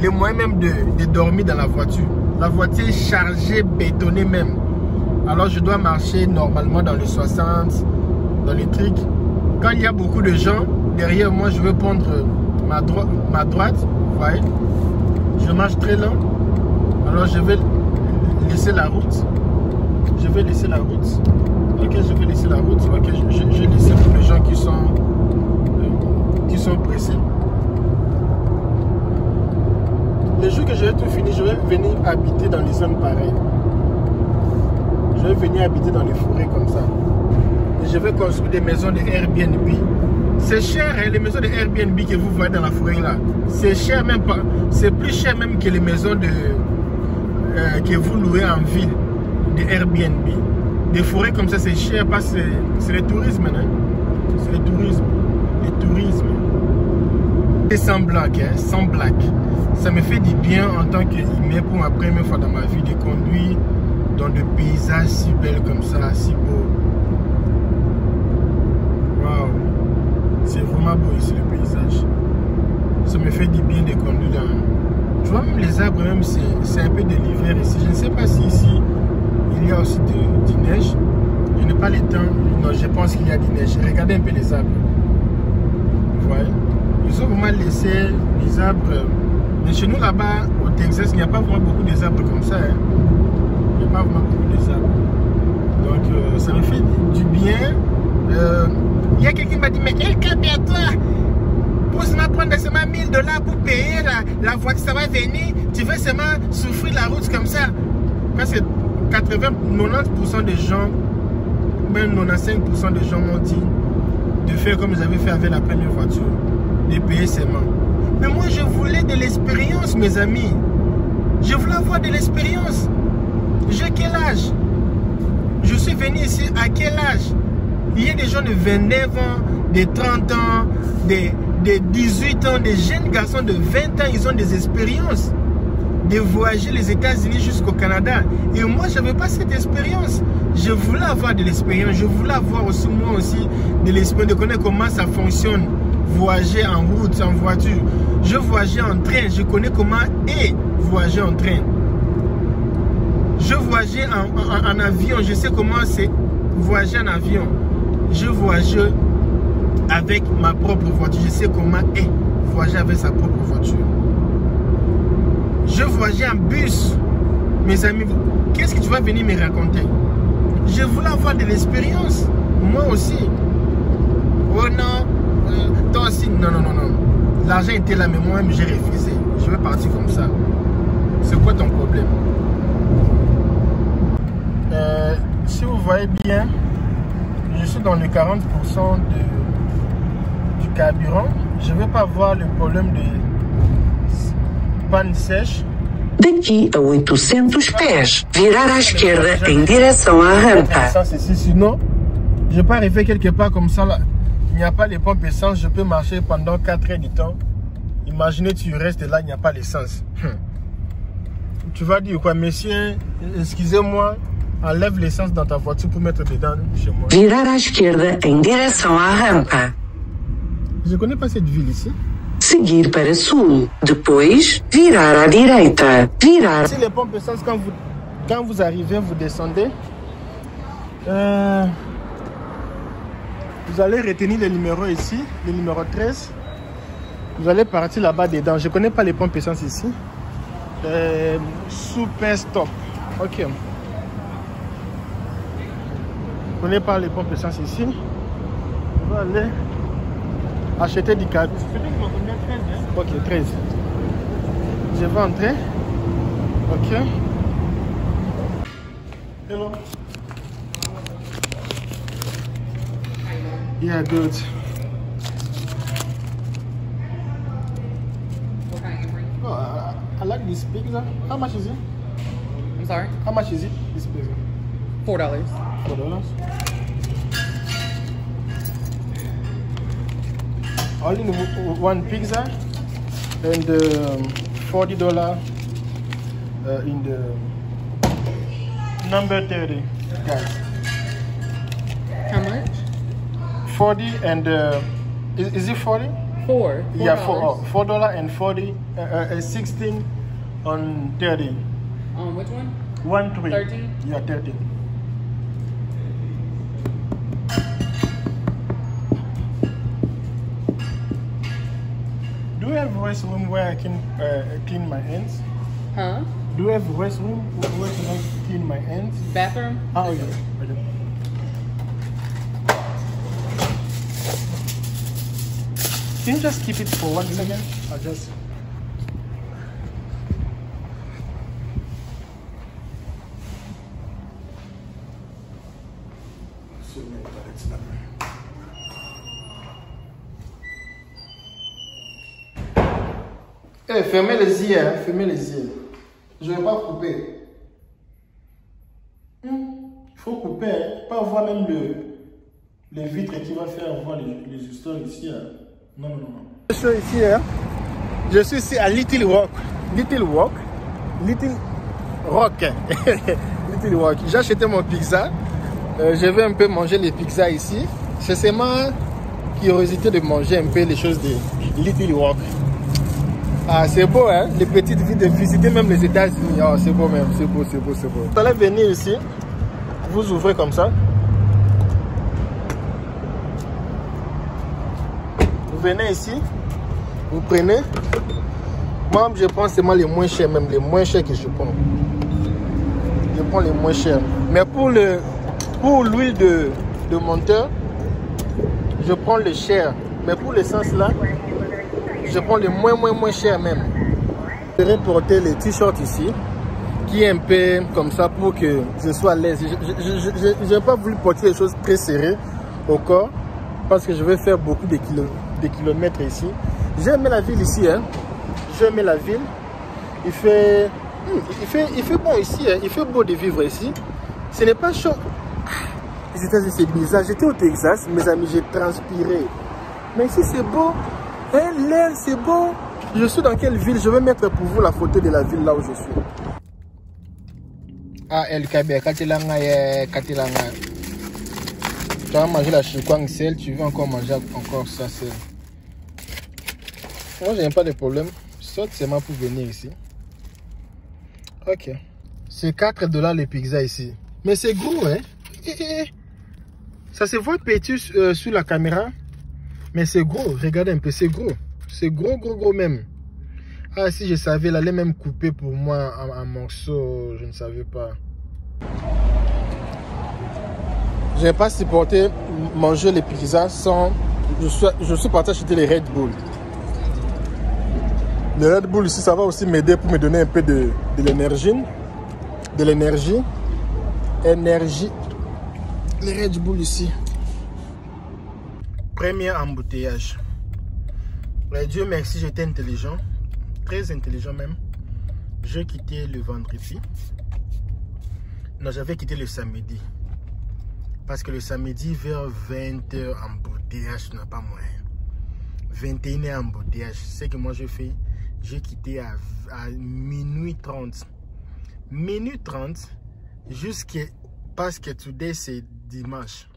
[SPEAKER 2] les moyens même de dormir dans la voiture. La voiture est chargée, bétonnée même. Alors je dois marcher normalement dans les 60, dans les trucs. Quand il y a beaucoup de gens derrière moi, je veux prendre ma droite. Vous voyez, je marche très lent. Alors je vais laisser la route. Je vais laisser la route. Ok. finir, je vais laisser la route. Ok, je laisse pour les gens qui sont pressés. Les jours que je vais tout finir, je vais venir habiter dans les zones pareilles. Je vais venir habiter dans les forêts comme ça. Et je vais construire des maisons de Airbnb. C'est cher, hein, les maisons de Airbnb que vous voyez dans la forêt là. C'est cher même pas. C'est plus cher même que les maisons que vous louez en ville de Airbnb. Des forêts comme ça, c'est cher parce que c'est le tourisme. Hein? C'est le tourisme. Le tourisme. Et sans blague, hein? Sans blague. Ça me fait du bien en tant qu'humain pour ma première fois dans ma vie de conduire dans des paysages si belles comme ça, si beaux. Waouh! C'est vraiment beau ici le paysage. Ça me fait du bien de conduire dans... Tu vois, même les arbres, même c'est un peu de l'hiver ici. Je ne sais pas si ici il y a aussi du neige. Je n'ai pas le temps. Non, je pense qu'il y a du neige. Regardez un peu les arbres. Vous voyez? Ils ont vraiment laissé les arbres. Mais chez nous là-bas, au Texas, il n'y a pas vraiment beaucoup d'arbres comme ça. Hein. Il n'y a pas vraiment beaucoup d'arbres. Donc ça me fait du bien. Il y a quelqu'un qui m'a dit, mais quel cas à toi? Pour seulement prendre seulement $1000 pour payer la voiture, ça va venir. Tu veux seulement souffrir la route comme ça. Parce que 90% des gens, même 95% des gens m'ont dit de faire comme j'avais fait avec la première voiture, de payer seulement. Mais moi je voulais de l'expérience, mes amis. Je voulais avoir de l'expérience. J'ai quel âge? Je suis venu ici à quel âge? Il y a des gens de 29 ans, de 30 ans, de 18 ans, des jeunes garçons de 20 ans, ils ont des expériences de voyager les États-Unis jusqu'au Canada. Et moi, je n'avais pas cette expérience. Je voulais avoir de l'expérience. Je voulais avoir aussi, moi aussi, de l'expérience, de connaître comment ça fonctionne. Voyager en route, en voiture. Je voyageais en train. Je connais comment est voyager en train. Je voyageais en avion. Je sais comment c'est voyager en avion. Je voyageais avec ma propre voiture. Je sais comment est voyager avec sa propre voiture. Je voyageais en bus. Mes amis, qu'est-ce que tu vas venir me raconter? Je voulais avoir de l'expérience. Moi aussi. Oh non, toi aussi. Non, non, non, non. L'argent était là, mais moi-même, j'ai refusé. Je vais partir comme ça. C'est quoi ton problème? Si vous voyez bien, je suis dans le 40% du carburant. Je ne vais pas avoir le problème de panne sèche.
[SPEAKER 3] Daqui a 800 pés, virar à esquerda em direção à rampa.
[SPEAKER 2] Sinon, je ne vais pas arriver quelque part comme ça. Là. Il n'y a pas les pompes essence. Je peux marcher pendant 4 heures du temps. Imaginez, tu restes là, il n'y a pas l'essence. Tu vas dire quoi, monsieur? Excusez-moi. Enlève l'essence dans ta voiture pour mettre dedans chez moi.
[SPEAKER 3] Virar à esquerda em direção à rampa.
[SPEAKER 2] Je ne connais pas cette ville ici.
[SPEAKER 3] Seguir para sul. Depois, virar à direita. Virar.
[SPEAKER 2] Ici, les pompes essence, quand vous arrivez, vous descendez. Vous allez retenir le numéro ici, le numéro 13. Vous allez partir là-bas dedans. Je ne connais pas les pompes essence ici. Super stop. Ok. Je ne connais pas les pompes essence ici. On va aller acheter du carburant. Ok, 13. Je vais entrer. Ok. Hello. Yeah, good. Oh, I like this pizza. How much is it?
[SPEAKER 4] I'm sorry?
[SPEAKER 2] How much is it, this pizza?
[SPEAKER 4] $4.
[SPEAKER 2] $4. Only one pizza and $40 in the number 30, guys.
[SPEAKER 4] How much?
[SPEAKER 2] 40 and is it 40?
[SPEAKER 4] $4.
[SPEAKER 2] Yeah, $4 and 40, 16 on 30.
[SPEAKER 4] On which one?
[SPEAKER 2] 1 3.
[SPEAKER 4] 13?
[SPEAKER 2] Yeah, 13. Do you have a restroom where I can clean my hands?
[SPEAKER 4] Huh?
[SPEAKER 2] Do you have a restroom where can I clean my hands?
[SPEAKER 4] Bathroom?
[SPEAKER 2] Oh, yeah. Can you just keep it for 1 second? I'll just... Hey, fermez les yeux, hein, fermez les yeux. Je ne vais pas couper. Il faut couper, hein. Pas voir même les vitres qui vont faire voir les histoires ici. Hein. Non, non, non. Je suis ici, hein. Je suis ici à Little Rock. Little Rock. Little Rock. Little Rock. J'ai acheté mon pizza. Je vais un peu manger les pizzas ici. C'est seulement curiosité de manger un peu les choses de Little Rock. Ah, c'est beau, hein, les petites villes, de visiter même les États-Unis. Oh, c'est beau même, c'est beau, c'est beau, c'est beau. Vous allez venir ici, vous ouvrez comme ça. Vous venez ici, vous prenez. Moi, je prends seulement les moins chers, même les moins chers que je prends. Je prends les moins chers. Mais pour l'huile de monteur, je prends le cher. Mais pour l'essence là, je prends les moins chers même. Je vais porter les t-shirts ici, qui est un peu comme ça pour que je sois à l'aise. Je n'ai pas voulu porter les choses très serrées au corps, parce que je vais faire beaucoup de kilomètres ici. J'ai aimé la ville ici, hein. J'ai aimé la ville. Il fait bon ici, hein. Il fait beau de vivre ici. Ce n'est pas chaud. Les États-Unis, c'est bizarre. J'étais au Texas, mes amis, j'ai transpiré. Mais ici, c'est beau. L'air, c'est beau. Je suis dans quelle ville? Je vais mettre pour vous la photo de la ville là où je suis. Ah, LKB, Katilanga. Tu vas manger la chikwang sel, tu veux encore manger encore ça sel. Moi, j'ai pas de problème. Saute seulement pour venir ici. Ok. C'est 4 $ les pizzas ici. Mais c'est gros, hein? Ça se voit petit sur la caméra. Mais c'est gros, regardez un peu, c'est gros. C'est gros même. Ah, si je savais, elle allait même couper pour moi un morceau, je ne savais pas. Je n'ai pas supporté manger les pizzas sans... Je suis parti acheter les Red Bull. Les Red Bull ici, ça va aussi m'aider pour me donner un peu de l'énergie. De l'énergie. Énergie. Les Red Bull ici. Premier embouteillage. Dieu merci, j'étais intelligent. Très intelligent même. J'ai quitté le vendredi. Non, j'avais quitté le samedi. Parce que le samedi, vers 20h, embouteillage, n'a pas moyen. 21h, embouteillage. C'est que moi, je fais. J'ai quitté à minuit 30. Minuit 30, jusqu'à... Parce que today, c'est dimanche.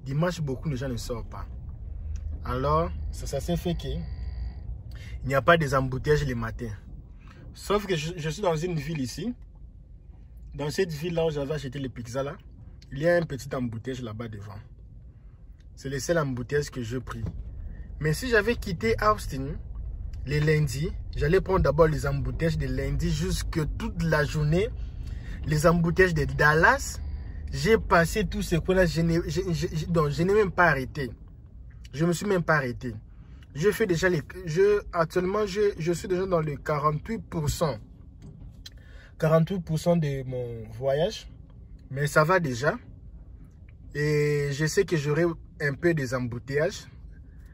[SPEAKER 2] Dimanche, beaucoup de gens ne sortent pas. Alors, ça s'est fait qu'il n'y a pas des embouteillages le matin. Sauf que je suis dans une ville ici. Dans cette ville-là où j'avais acheté les pizzas là, il y a un petit embouteillage là-bas devant. C'est le seul embouteillage que j'ai pris. Mais si j'avais quitté Austin les lundis, j'allais prendre d'abord les embouteillages de lundi jusque toute la journée. Les embouteillages de Dallas, j'ai passé tout ce coin-là. Je n'ai même pas arrêté. Je ne me suis même pas arrêté. Je fais déjà les... Actuellement, je suis déjà dans le 48%. 48% de mon voyage. Mais ça va déjà. Et je sais que j'aurai un peu des embouteillages.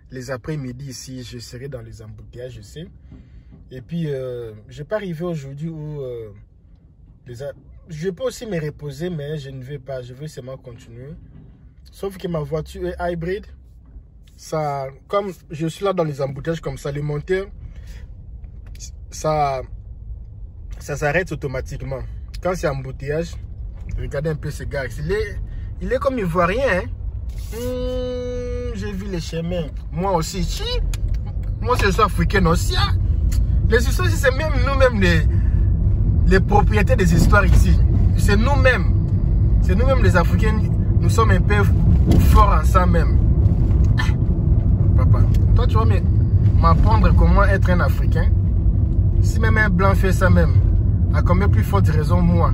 [SPEAKER 2] Les après-midi ici, je serai dans les embouteillages, je sais. Et puis, je ne vais pas arriver aujourd'hui où... Je peux aussi me reposer, mais je ne vais pas. Je vais seulement continuer. Sauf que ma voiture est hybride. Ça, comme je suis là dans les embouteillages comme ça, le moteur, ça s'arrête automatiquement. Quand c'est embouteillage, regardez un peu ce gars. Il est comme ivoirien. Hein? J'ai vu les chemins. Moi aussi. Moi, je suis africain aussi. Hein? Les histoires ici, c'est même nous-mêmes les propriétaires des histoires ici. C'est nous-mêmes. C'est nous-mêmes les Africains. Nous sommes un peu forts en ça même. Papa, toi tu vas m'apprendre comment être un Africain. Si même un blanc fait ça même, à combien plus forte raison moi?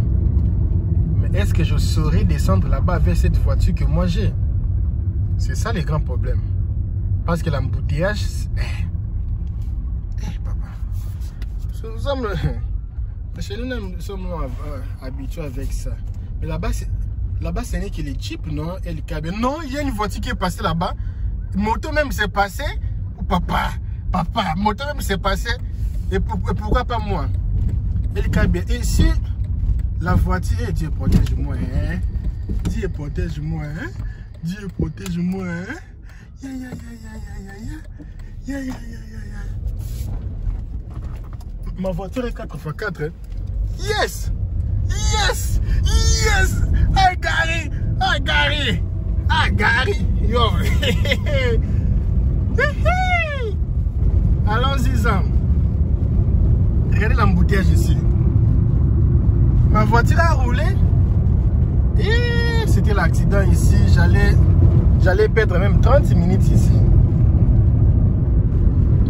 [SPEAKER 2] Mais est-ce que je saurais descendre là-bas avec cette voiture que moi j'ai? C'est ça le grand problème. Parce que l'embouteillage, Chez nous, nous sommes habitués avec ça. Mais là-bas, ce n'est que les jeeps, non? Et le camion. Non, il y a une voiture qui est passée là-bas. Moto même s'est passé. Papa, moto même s'est passé. Et pourquoi pas moi? Et le camion. Et si la voiture, Dieu protège-moi, hein? Dieu protège-moi, hein? Dieu protège-moi, hein? Ma voiture est 4x4, hein? Yes! Yes! Yes! I got it! I got it! I got it! Yo! Allons-y, Zam. Regardez l'embouteillage ici. Ma voiture a roulé. Et c'était l'accident ici. J'allais perdre même 30 minutes ici.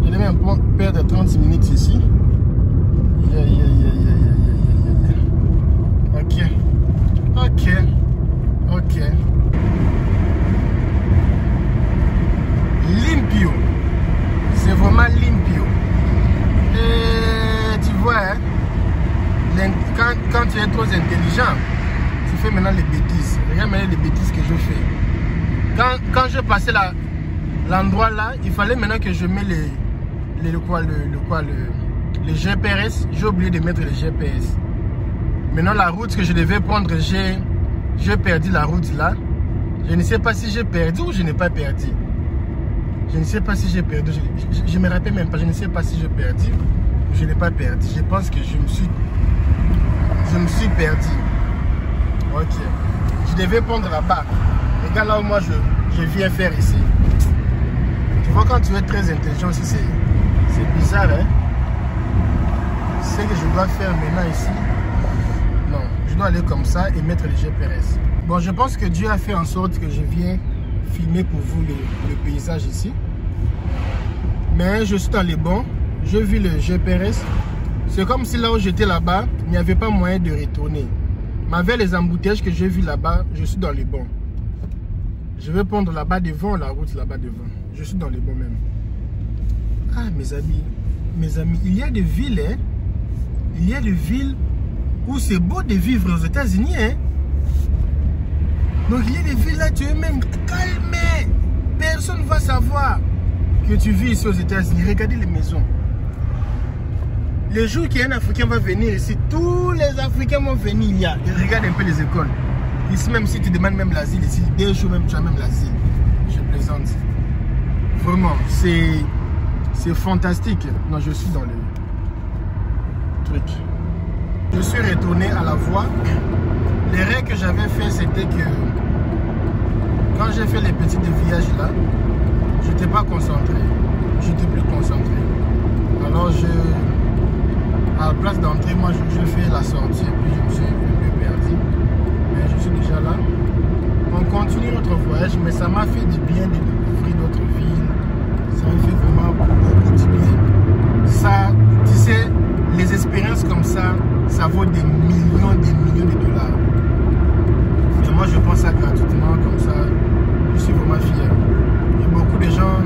[SPEAKER 2] J'allais même perdre 30 minutes ici. Ok. Limpio. C'est vraiment limpio. Et tu vois, hein, quand tu es trop intelligent, tu fais maintenant les bêtises. Regarde maintenant les bêtises que je fais. Quand je passais l'endroit là, il fallait maintenant que je mette le GPS. J'ai oublié de mettre le GPS. Maintenant la route que je devais prendre, j'ai perdu la route là. Je ne sais pas si j'ai perdu ou je n'ai pas perdu. Je ne sais pas si j'ai perdu. Je me rappelle même pas. Je ne sais pas si j'ai perdu ou je n'ai pas perdu. Je pense que je me suis perdu. Ok. Je devais prendre là-bas. Regarde là où moi je viens faire ici. Tu vois, quand tu es très intelligent aussi, c'est bizarre, hein? Ce que je dois faire maintenant ici, non, je dois aller comme ça et mettre le GPS. Bon, je pense que Dieu a fait en sorte que je viens filmer pour vous le paysage ici. Mais je suis dans les bons. Je vis le GPS. C'est comme si là où j'étais là-bas, il n'y avait pas moyen de retourner. Mais avec les embouteillages que j'ai vus là-bas, je suis dans les bons. Je vais prendre là-bas devant, la route là-bas devant. Je suis dans les bons même. Ah, mes amis, il y a des villes, hein. Il y a des villes où c'est beau de vivre aux États-Unis, hein. Donc il y a des villes là, tu es même calme. Personne ne va savoir que tu vis ici aux États-Unis. Regardez les maisons. Le jour qu'un Africain va venir ici, tous les Africains vont venir. Regarde un peu les écoles. Ici même si tu demandes même l'asile, ici, 2 jours même tu as même l'asile. Je plaisante. Vraiment, c'est fantastique. Non, je suis dans le truc. Je suis retourné à la voie. L'erreur que j'avais fait, c'était que quand j'ai fait les petits déviages là, je n'étais pas concentré. Je n'étais plus concentré. Alors à la place d'entrer, moi je fais la sortie et puis je me suis un peu perdu. Mais je suis déjà là. On continue notre voyage, mais ça m'a fait du bien de découvrir d'autres villes. Ça m'a fait vraiment beaucoup du bien. Ça, tu sais, les expériences comme ça vaut des millions de dollars. Et moi, je pense ça gratuitement, comme ça. Je suis vraiment fier. Il y a beaucoup de gens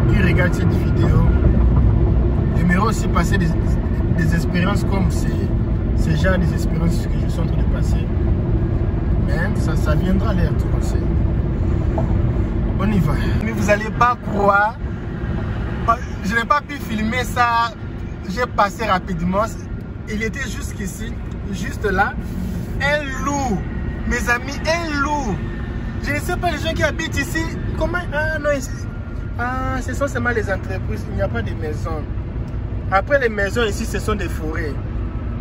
[SPEAKER 2] qui regardent cette vidéo. J'aimerais aussi passer des expériences comme ces genre des expériences que je suis en train de passer. Mais ça viendra à l'air tout aussi. On y va. Mais vous n'allez pas croire. Je n'ai pas pu filmer ça. J'ai passé rapidement. Il était jusqu'ici, juste là. Un loup. Mes amis, un loup. Je ne sais pas les gens qui habitent ici. Comment? Ah non, ah, ce sont seulement les entreprises. Il n'y a pas de maisons. Après les maisons ici, ce sont des forêts.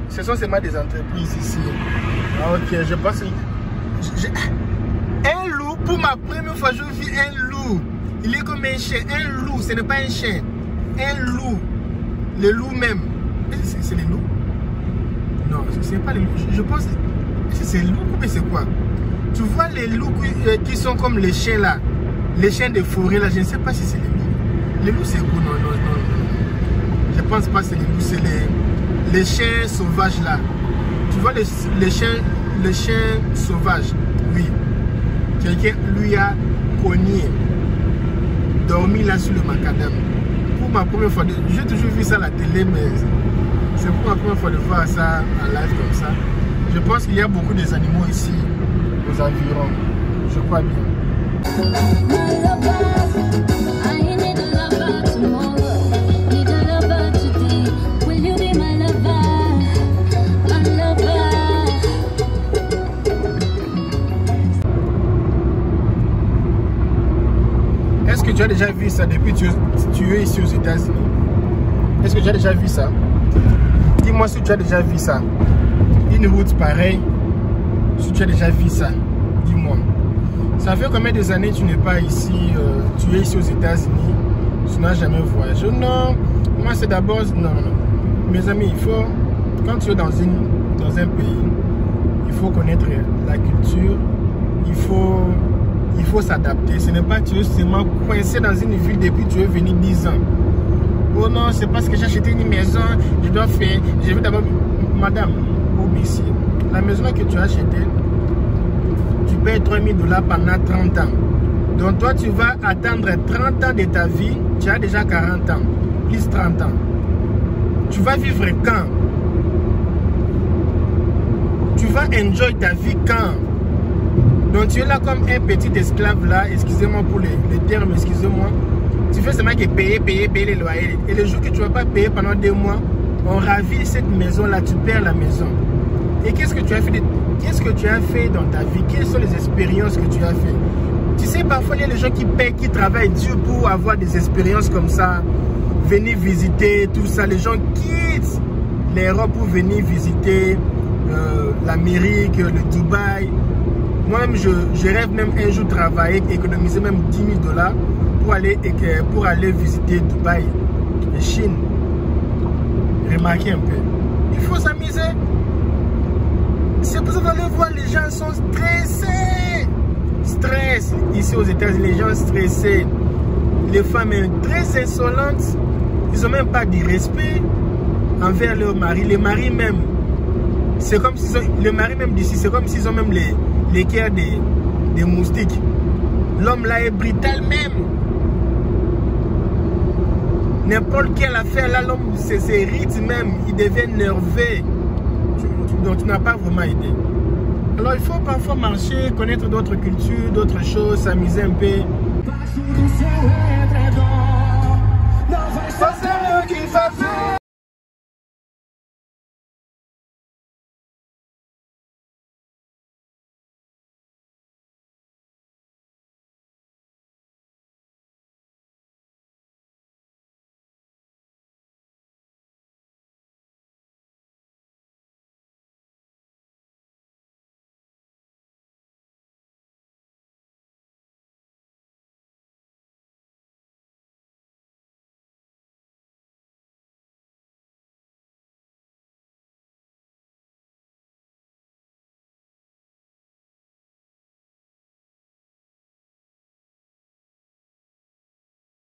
[SPEAKER 2] Ce sont seulement des entreprises ici. Ah, ok, je pense. Un loup, pour ma première fois, je vis un loup. Il est comme un chien. Un loup, ce n'est pas un chien. Un loup. Le loup même. C'est les loups? Non, ce n'est pas les loups. Je pense que c'est loup ou c'est quoi? Tu vois les loups qui sont comme les chiens là. Les chiens de forêt là. Je ne sais pas si c'est les loups. Les loups c'est quoi? Non. Je pense pas que c'est les loups. C'est les chiens sauvages là. Tu vois les chiens sauvages. Oui. Quelqu'un lui a cogné. Dormi là sur le macadam. Pour ma première fois. J'ai toujours vu ça à la télé, mais c'est pour ma première fois de voir ça en live comme ça. Je pense qu'il y a beaucoup des animaux ici, aux environs. Je crois bien. Est-ce que tu as déjà vu ça depuis que tu es ici aux États-Unis? Est-ce que tu as déjà vu ça? Dis-moi si tu as déjà vu ça. Une route pareille, si tu as déjà vu ça, dis-moi. Ça fait combien des années que tu n'es pas ici, tu es ici aux États-Unis, tu n'as jamais voyagé? Non, moi c'est d'abord, non. Mes amis, il faut, quand tu es dans un pays, il faut connaître la culture, il faut s'adapter. Ce n'est pas que tu es seulement coincé dans une ville depuis que tu es venu 10 ans. Oh non, c'est parce que j'ai acheté une maison, je dois faire, je veux d'abord, madame, ici, la maison que tu as achetée, tu payes 3 000 $ pendant 30 ans. Donc toi, tu vas attendre 30 ans de ta vie, tu as déjà 40 ans, plus 30 ans. Tu vas vivre quand? Tu vas enjoy ta vie quand? Donc tu es là comme un petit esclave là, excusez-moi pour les termes, excusez-moi. Tu fais seulement que payer les loyers. Et le jour que tu ne vas pas payer pendant 2 mois, on ravit cette maison là, tu perds la maison. Et qu'est-ce que tu as fait dans ta vie? Quelles sont les expériences que tu as fait? Tu sais, parfois il y a des gens qui payent, qui travaillent dur pour avoir des expériences comme ça, venir visiter tout ça. Les gens quittent l'Europe pour venir visiter l'Amérique, le Dubaï. Moi-même, je rêve même un jour travailler, économiser même 10 000 $ pour aller visiter Dubaï et Chine. Remarquez un peu. Il faut s'amuser. C'est pour ça que vous allez voir, les gens sont stressés. Stress. Ici aux États-Unis, les gens stressés. Les femmes sont très insolentes. Ils n'ont même pas de respect envers leur mari. Les maris même. C'est comme si le mari même d'ici, c'est comme s'ils ont même les cœurs des moustiques. L'homme là est brutal même. N'importe quelle affaire là, l'homme s'irrite même. Il devient nerveux. Donc tu n'as pas vraiment aidé. Alors il faut parfois marcher, connaître d'autres cultures, d'autres choses, s'amuser un peu.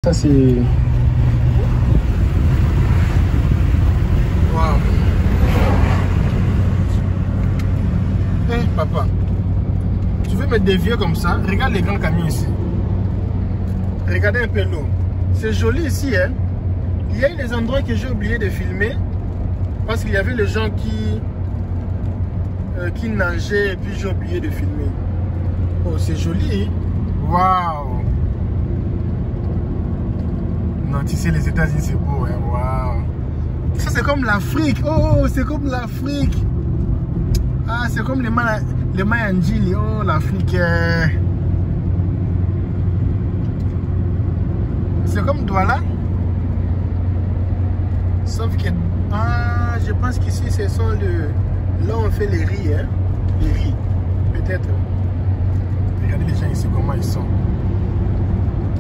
[SPEAKER 2] Ça c'est... Waouh. Hey, papa, tu veux me dévier comme ça? Regarde les grands camions ici. Regardez un peu l'eau. C'est joli ici, hein. Il y a des endroits que j'ai oublié de filmer parce qu'il y avait les gens qui nageaient et puis j'ai oublié de filmer. Oh, c'est joli. Waouh. Non, tu sais, les États-Unis, c'est beau, hein. Waouh. Ça, c'est comme l'Afrique. Oh, c'est comme l'Afrique. Ah, c'est comme les Mayandjili. Oh, l'Afrique. C'est comme Douala. Sauf que... Ah, je pense qu'ici, ce sont là, on fait les riz, hein. Les riz. Peut-être. Regardez les gens ici, comment ils sont.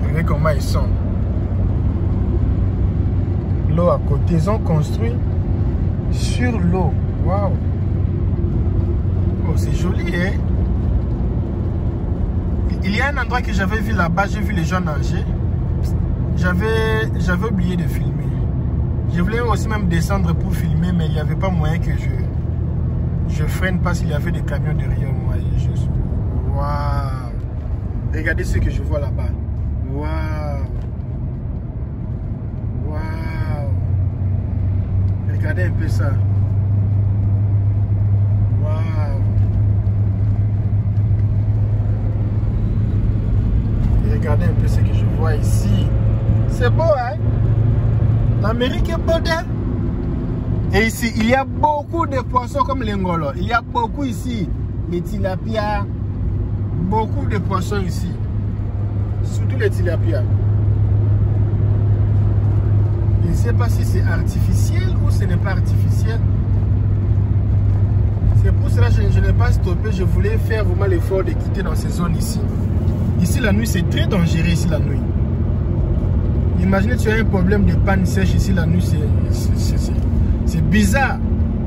[SPEAKER 2] Regardez comment ils sont. L'eau à côté, ils ont construit sur l'eau. Waouh. Oh, c'est joli, hein. Il y a un endroit que j'avais vu là-bas, j'ai vu les gens nager. J'avais oublié de filmer. Je voulais aussi même descendre pour filmer, mais il n'y avait pas moyen que je freine parce qu'il y avait des camions derrière moi. Waouh. Regardez ce que je vois là-bas. Waouh. Waouh. Regardez un peu ça. Waouh. Regardez un peu ce que je vois ici. C'est beau, hein? L'Amérique est beau, hein? Et ici, il y a beaucoup de poissons comme les ngolo. Il y a beaucoup ici. Les tilapias. Beaucoup de poissons ici. Surtout les tilapias. Je ne sais pas si c'est artificiel ou ce n'est pas artificiel. C'est pour cela que je n'ai pas stoppé. Je voulais faire vraiment l'effort de quitter dans ces zones ici. Ici, la nuit, c'est très dangereux ici, la nuit. Imaginez, tu as un problème de panne sèche ici, la nuit, c'est bizarre.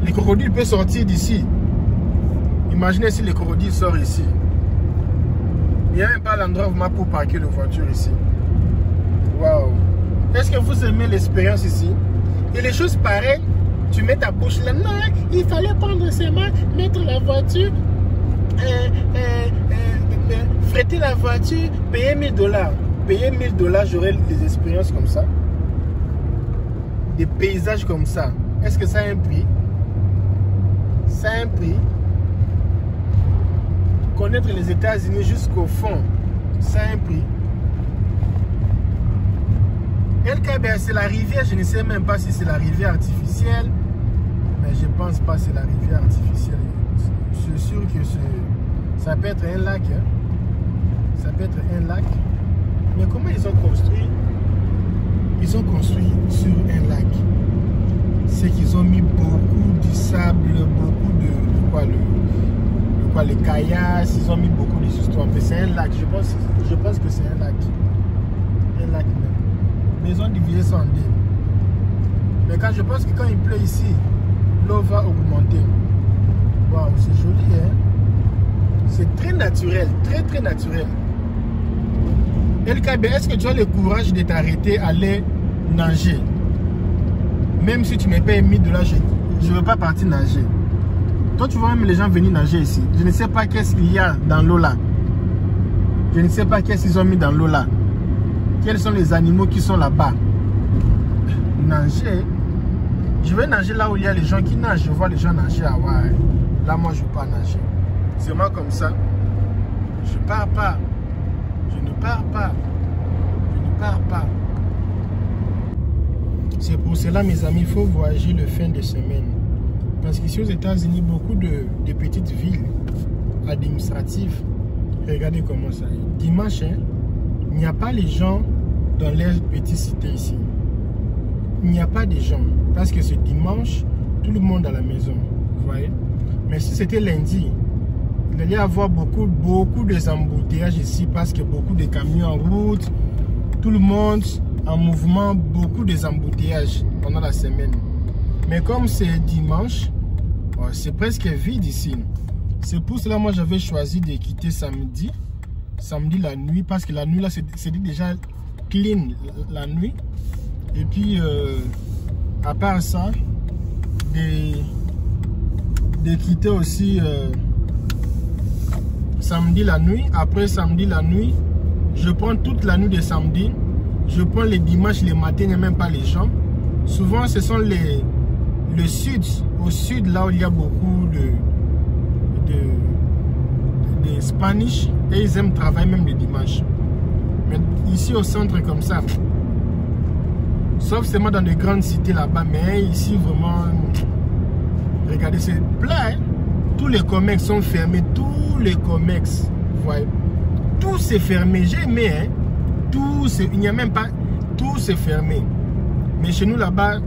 [SPEAKER 2] Les crocodiles peuvent sortir d'ici. Imaginez si les crocodiles sortent ici. Il n'y a même pas l'endroit vraiment pour parquer la voiture ici. Waouh. Est-ce que vous aimez l'expérience ici? Et les choses pareilles, tu mets ta bouche là. Non, il fallait prendre ses mains, mettre la voiture, fretter la voiture, payer $1000. Payer $1000, j'aurais des expériences comme ça. Des paysages comme ça. Est-ce que ça a un prix? Ça a un prix. Connaître les États-Unis jusqu'au fond, ça a un prix. El Caber, c'est la rivière. Je ne sais même pas si c'est la rivière artificielle. Mais je pense pas que c'est la rivière artificielle. Je suis sûr que ça peut être un lac. Hein? Ça peut être un lac. Mais comment ils ont construit? Ils ont construit sur un lac. C'est qu'ils ont mis beaucoup de sable, beaucoup de les caillasses, ils ont mis beaucoup de histoires. Mais c'est un lac, je pense que c'est un lac. Un lac même. Mais ils ont divisé ça en deux. Mais je pense que quand il pleut ici, l'eau va augmenter. Waouh, c'est joli, hein? C'est très naturel, très très naturel. El Caber, est-ce que tu as le courage de t'arrêter à aller nager? Même si tu me payes $1000, je ne veux pas partir nager. Toi, tu vois même les gens venir nager ici. Je ne sais pas qu'est-ce qu'il y a dans l'eau là. Je ne sais pas qu'est-ce qu'ils ont mis dans l'eau là. Quels sont les animaux qui sont là-bas? Nager. Je vais nager là où il y a les gens qui nagent. Je vois les gens nager à Hawaï. Là, moi, je ne veux pas nager. C'est moi comme ça. Je ne pars pas. Je ne pars pas. Je ne pars pas. C'est pour cela, mes amis, il faut voyager le fin de semaine. Parce qu'ici aux États-Unis, beaucoup de petites villes administratives, regardez comment ça est. Dimanche, hein, il n'y a pas les gens dans les petites cités ici. Il n'y a pas de gens. Parce que c'est dimanche, tout le monde à la maison. Vous voyez? Mais si c'était lundi, il allait y avoir beaucoup de embouteillages ici parce que beaucoup de camions en route, tout le monde en mouvement, beaucoup de embouteillages pendant la semaine. Mais comme c'est dimanche, c'est presque vide ici. C'est pour cela moi j'avais choisi de quitter samedi la nuit, parce que la nuit là c'est déjà clean la nuit. Et puis à part ça, de quitter aussi samedi la nuit. Après samedi la nuit, je prends toute la nuit de samedi. Je prends les dimanches, les matins, il n'y a même pas les gens. Souvent ce sont le sud, au sud là où il y a beaucoup de Spanish, et ils aiment travailler même le dimanche. Mais ici au centre comme ça, sauf seulement dans de grandes cités là-bas, mais ici vraiment, regardez, c'est plein, hein? Tous les commerces sont fermés, tous les commerces, vous voyez, tout c'est fermé. J'ai aimé, hein? Tout c'est, il n'y a même pas, tout c'est fermé. Mais chez nous là-bas,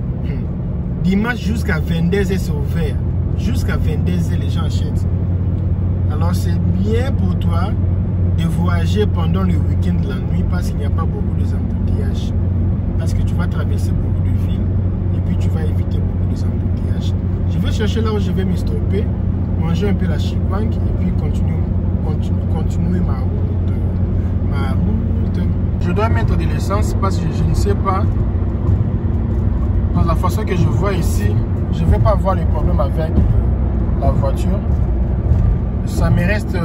[SPEAKER 2] dimanche jusqu'à 22h c'est ouvert. Jusqu'à 22h les gens achètent. Alors c'est bien pour toi de voyager pendant le week-end de la nuit, parce qu'il n'y a pas beaucoup d'embouteillages. Parce que tu vas traverser beaucoup de villes et puis tu vas éviter beaucoup d'embouteillages. Je vais chercher là où je vais me stopper, manger un peu la chipbank et puis continuer ma route. Je dois mettre de l'essence parce que je ne sais pas. Dans la façon que je vois ici, je ne vais pas voir les problèmes avec la voiture. Ça me reste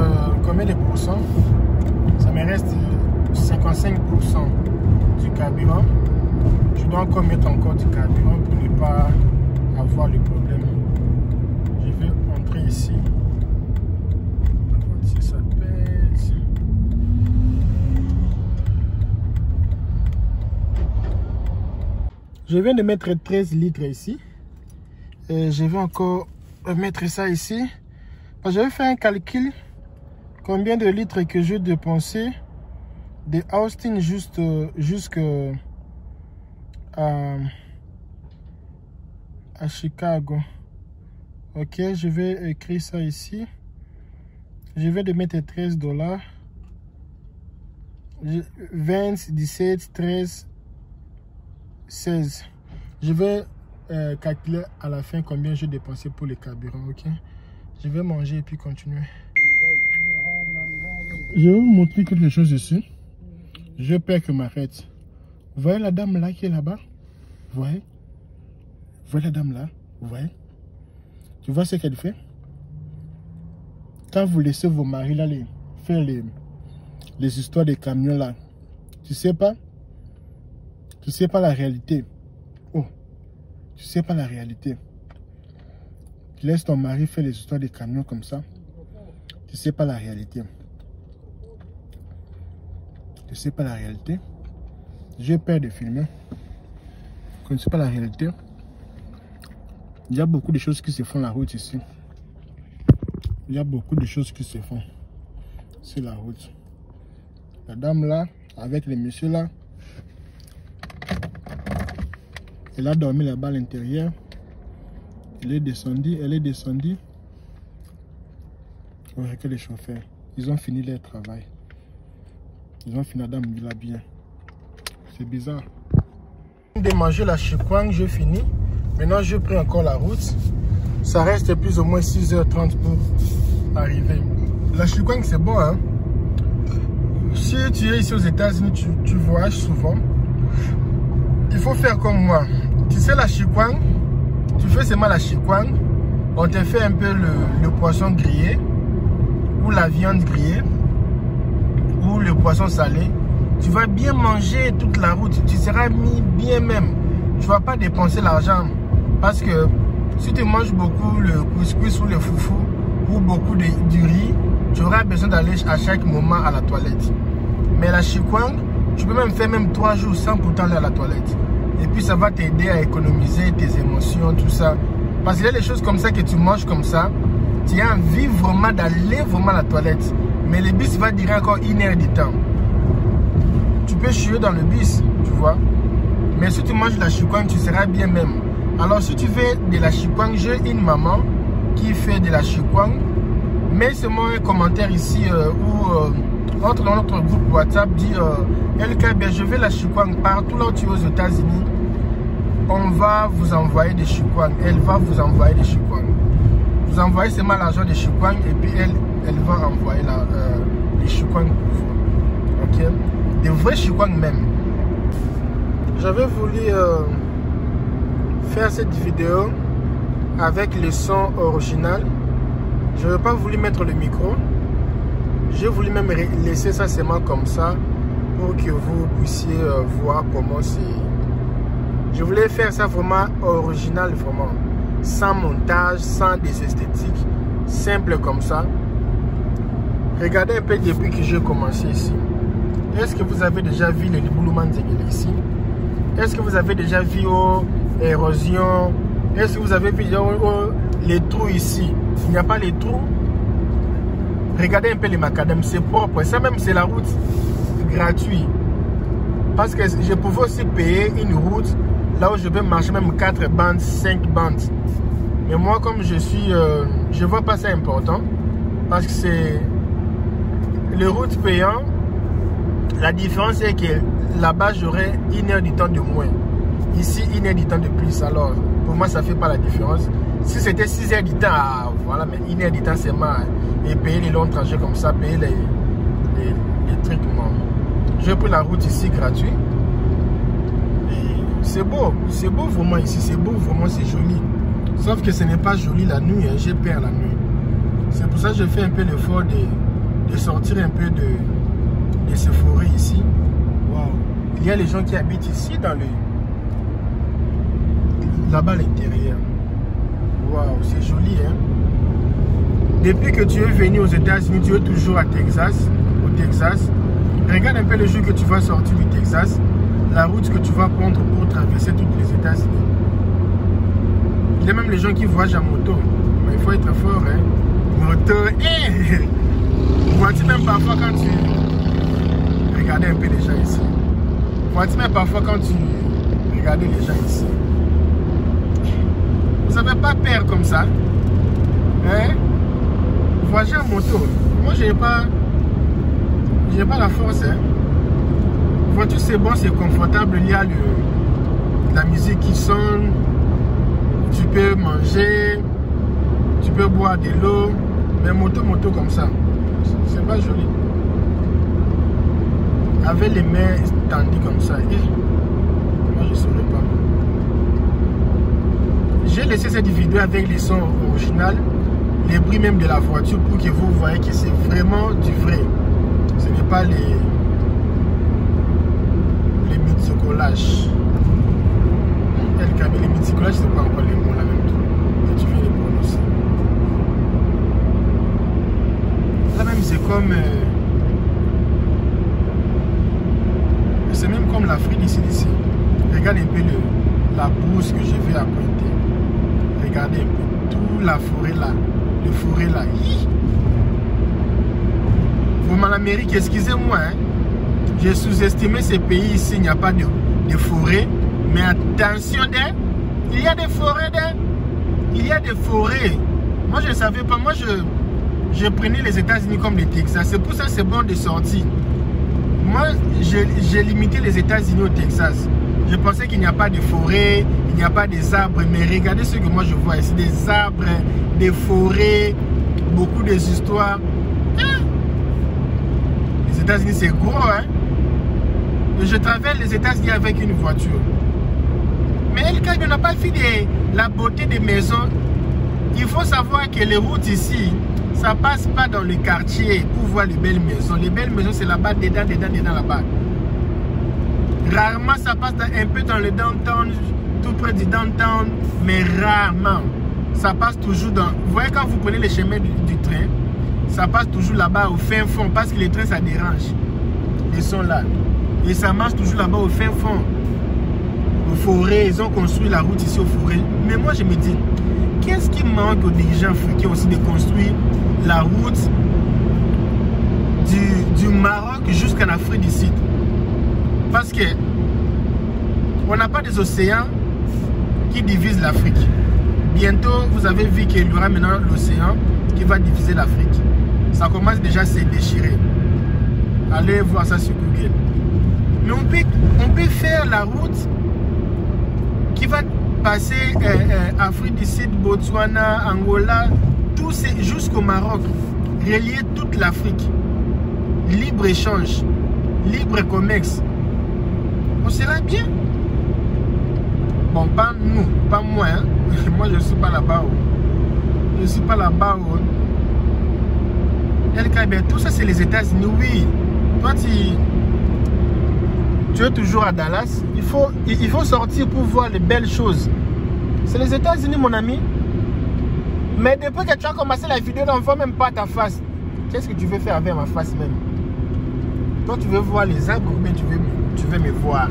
[SPEAKER 2] combien de pourcents? Ça me reste 55% du carburant. Je dois encore mettre encore du carburant pour ne pas avoir le problème. Je vais entrer ici. On va voir si ça pèse. Je viens de mettre 13 litres ici. Et je vais encore mettre ça ici. Je vais faire un calcul. Combien de litres que je dépensé de Austin jusqu'à Chicago. Ok, je vais écrire ça ici. Je vais de mettre 13 $. 20, 17, 13, 16. Je vais calculer à la fin combien j'ai dépensé pour les carburants. Ok, je vais manger et puis continuer. Je vais vous montrer quelque chose ici. Je perds que m'arrête. Vous voyez la dame là qui est là-bas? Vous voyez? Vous voyez la dame là? Vous voyez? Tu vois ce qu'elle fait? Quand vous laissez vos maris là faire les histoires des camions là, tu sais pas? Tu sais pas la réalité. Oh, tu sais pas la réalité. Tu laisses ton mari faire les histoires des camions comme ça. Tu sais pas la réalité. Tu sais pas la réalité. J'ai peur de filmer. Je ne sais pas la réalité. Il y a beaucoup de choses qui se font la route ici. Il y a beaucoup de choses qui se font sur la route. La dame là, avec les messieurs là, elle a dormi là-bas à l'intérieur. Elle est descendue, Regardez les chauffeurs. Ils ont fini leur travail. Ils ont fini, la dame là bien. C'est bizarre. De manger la chikwang, je finis. Maintenant, je prends encore la route. Ça reste plus ou moins 6h30 pour arriver. La chikwang, c'est bon, hein? Si tu es ici aux États-Unis, tu voyages souvent. Il faut faire comme moi. Tu sais, la chikwang, tu fais seulement la chikwang. On te fait un peu le poisson grillé ou la viande grillée ou le poisson salé. Tu vas bien manger toute la route. Tu seras mis bien même. Tu ne vas pas dépenser l'argent. Parce que si tu manges beaucoup le couscous ou le foufou ou beaucoup du riz, tu auras besoin d'aller à chaque moment à la toilette. Mais la chikwang, tu peux même faire 3 jours sans pourtant aller à la toilette. Et puis ça va t'aider à économiser tes émotions, tout ça. Parce qu'il y a des choses comme ça que tu manges comme ça. Tu as envie vraiment d'aller vraiment à la toilette. Mais le bus va durer encore 1 heure de temps. Tu peux chier dans le bus, tu vois. Mais si tu manges de la chikwang, tu seras bien même. Alors si tu fais de la chikwang, j'ai une maman qui fait de la chikwang. Mets-moi un commentaire ici où entre dans notre groupe WhatsApp, dit LKB, je vais la chikwang partout là où tu es aux États-Unis. On va vous envoyer des chikwang. Elle va vous envoyer des chikwang. Vous envoyez seulement l'argent des chikwang et puis elle va envoyer les chikwang pour vous. Ok? Des vrais chikwang même. J'avais voulu faire cette vidéo avec le son original. Je n'ai pas voulu mettre le micro. J'ai voulu même laisser ça seulement comme ça pour que vous puissiez voir comment c'est. Je voulais faire ça vraiment original, vraiment. Sans montage, sans des esthétiques. Simple comme ça. Regardez un peu depuis que j'ai commencé ici. Est-ce que vous avez déjà vu les boulements ici? Est-ce que vous avez déjà vu l'érosion? Est-ce que vous avez vu les trous ici? Il n'y a pas les trous. Regardez un peu les macadam, c'est propre. Ça même, c'est la route gratuite. Parce que je pouvais aussi payer une route là où je peux marcher même 4 bandes, 5 bandes. Mais moi, comme je suis, je ne vois pas ça important. Parce que c'est les routes payantes. La différence est que là-bas, j'aurais 1 heure du temps de moins. Ici, 1 heure du temps de plus. Alors, pour moi, ça ne fait pas la différence. Si c'était 6 heures du temps, voilà, mais 1 heure du temps, c'est mal. Et payer les longs trajets comme ça, payer les trucs. J'ai pris la route ici gratuit. C'est beau vraiment ici. C'est beau, vraiment, c'est joli. Sauf que ce n'est pas joli la nuit. Hein, j'ai peur la nuit. C'est pour ça que je fais un peu l'effort de sortir un peu de ces forêts ici. Wow. Il y a les gens qui habitent ici dans le là-bas à l'intérieur. Waouh, c'est joli, hein. Depuis que tu es venu aux États-Unis, tu es toujours au Texas. Regarde un peu le jour que tu vas sortir du Texas, la route que tu vas prendre pour traverser toutes les États-Unis. Il y a même les gens qui voyagent en moto. Mais il faut être fort, hein. Moto, vois-tu même parfois quand tu... Regardez un peu les gens ici. Vois-tu même parfois quand tu... Regardez les gens ici. Vous n'avez pas peur comme ça, hein? Voyager en moto. Moi, je n'ai pas la force, hein. Voiture, c'est bon, c'est confortable. Il y a la musique qui sonne. Tu peux manger. Tu peux boire de l'eau. Mais moto comme ça, c'est pas joli. Avec les mains tendues comme ça. Moi, je ne saurais pas. J'ai laissé cette vidéo avec les sons originaux, les bruits même de la voiture pour que vous voyez que c'est vraiment du vrai. Ce n'est pas les mythicolages. Les mythicolages, c'est pas encore les mots là même que tu viens de prononcer. Là même c'est comme... c'est même comme l'Afrique d'ici. Regarde un peu la brousse que je vais appointer. Regardez un peu. Toute la forêt là. Le forêt là. Vraiment l'Amérique, excusez-moi. Hein. J'ai sous-estimé ces pays ici. Il n'y a pas de forêt. Mais attention, il y a des forêts. Il y a des forêts. Moi je ne savais pas. Moi je prenais les États-Unis comme les Texas. C'est pour ça que c'est bon de sortir. Moi, j'ai limité les États-Unis au Texas. Je pensais qu'il n'y a pas de forêt, il n'y a pas des arbres. Mais regardez ce que moi je vois ici. Des arbres, des forêts, beaucoup d'histoires. Les États-Unis, c'est gros, hein. Je traverse les États-Unis avec une voiture. Mais quand on n'a pas vu la beauté des maisons, il faut savoir que les routes ici, ça passe pas dans le quartier pour voir les belles maisons. Les belles maisons, c'est là-bas, dedans, là-bas. Rarement, ça passe un peu dans le downtown, tout près du downtown, mais rarement. Ça passe toujours dans... Vous voyez, quand vous prenez les chemins du train, ça passe toujours là-bas au fin fond, parce que les trains, ça dérange. Ils sont là. Et ça marche toujours là-bas au fin fond. Aux forêts, ils ont construit la route ici aux forêts. Mais moi, je me dis, qu'est-ce qui manque aux dirigeants africains aussi de construire la route du Maroc jusqu'en Afrique du Sud? Parce que on n'a pas des océans qui divisent l'Afrique. Bientôt, vous avez vu qu'il y aura maintenant l'océan qui va diviser l'Afrique. Ça commence déjà à se déchirer. Allez voir ça sur Google. Mais on peut faire la route qui va passer Afrique du Sud, Botswana, Angola, tout jusqu'au Maroc. Relier toute l'Afrique. Libre échange, libre commerce. On sera bien. Bon, pas nous, pas moi. Hein. Moi, je ne suis pas là-bas. Je ne suis pas là-bas. Tout ça, c'est les États-Unis. Oui. Toi, tu es toujours à Dallas. Il faut sortir pour voir les belles choses. C'est les États-Unis, mon ami. Mais depuis que tu as commencé la vidéo, on ne voit même pas ta face. Qu'est-ce que tu veux faire avec ma face même? Toi, tu veux voir les arbres ou bien tu veux me voir?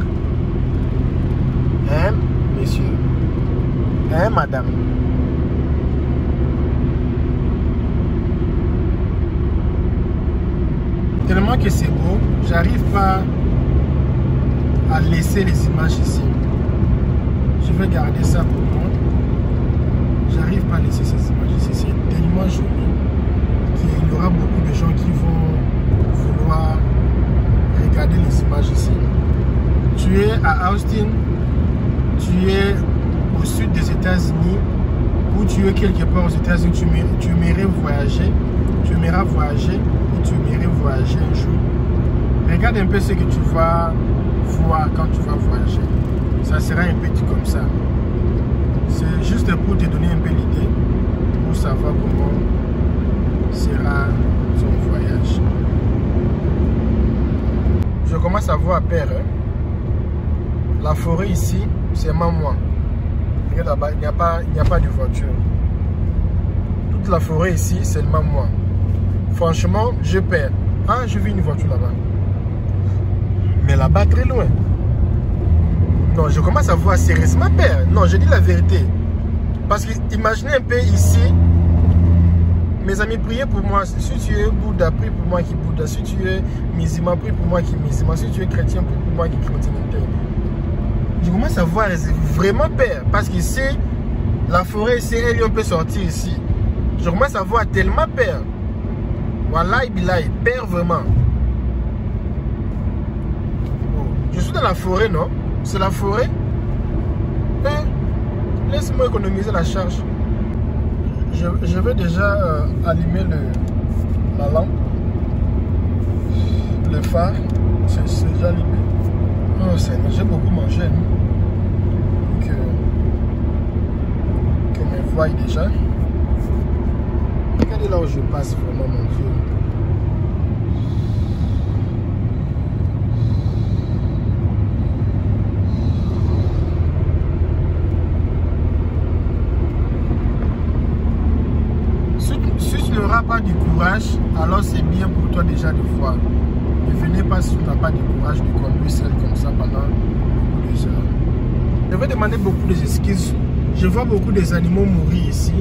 [SPEAKER 2] Hein, monsieur? Hein, madame? Tellement que c'est beau, j'arrive pas à laisser les images ici. Je vais garder ça pour moi. J'arrive pas à laisser ces images ici. C'est tellement joli qu'il y aura beaucoup de gens qui vont vouloir regarder les images ici. Tu es à Austin, tu es au sud des États-Unis, ou tu es quelque part aux États-Unis, tu aimerais voyager, tu aimeras voyager et tu aimerais voyager un jour. Regarde un peu ce que tu vas voir quand tu vas voyager. Ça sera un petit comme ça. C'est juste pour te donner un peu l'idée, pour savoir comment sera ton voyage. Je commence à voir peur. Hein? La forêt ici, c'est moi. Regarde là-bas, il n'y a pas de voiture. toute la forêt ici, seulement moi. Franchement, je perds. Ah, je vis une voiture là-bas. Mais là-bas, très loin. Non, je commence à voir sérieusement père. Non, je dis la vérité. Parce que imaginez un peu ici. Mes amis, priez pour moi. Si tu es Bouddha, prie pour moi qui Bouddha. Si tu es musulman, prie pour moi qui musulman. Si tu es chrétien, prie pour moi qui chrétien. Je commence à voir vraiment peur. Parce qu'ici, la forêt ici, on peut sortir ici. Je commence à voir tellement peur. Wallahi billahi, peur vraiment. Oh, je suis dans la forêt, non? C'est la forêt? Laisse-moi économiser la charge. Je vais déjà allumer la lampe. Le phare, c'est déjà allumé. Oh Seigneur, j'ai beaucoup mangé. Que me voie déjà. Regardez là où je passe vraiment, mon Dieu. Si tu n'auras pas du courage, alors c'est bien pour toi déjà de voir. Ne venez pas si tu n'as pas du courage de conduire seul comme ça pendant beaucoup de heures. Je vais demander beaucoup d'excuses. Je vois beaucoup des animaux mourir ici.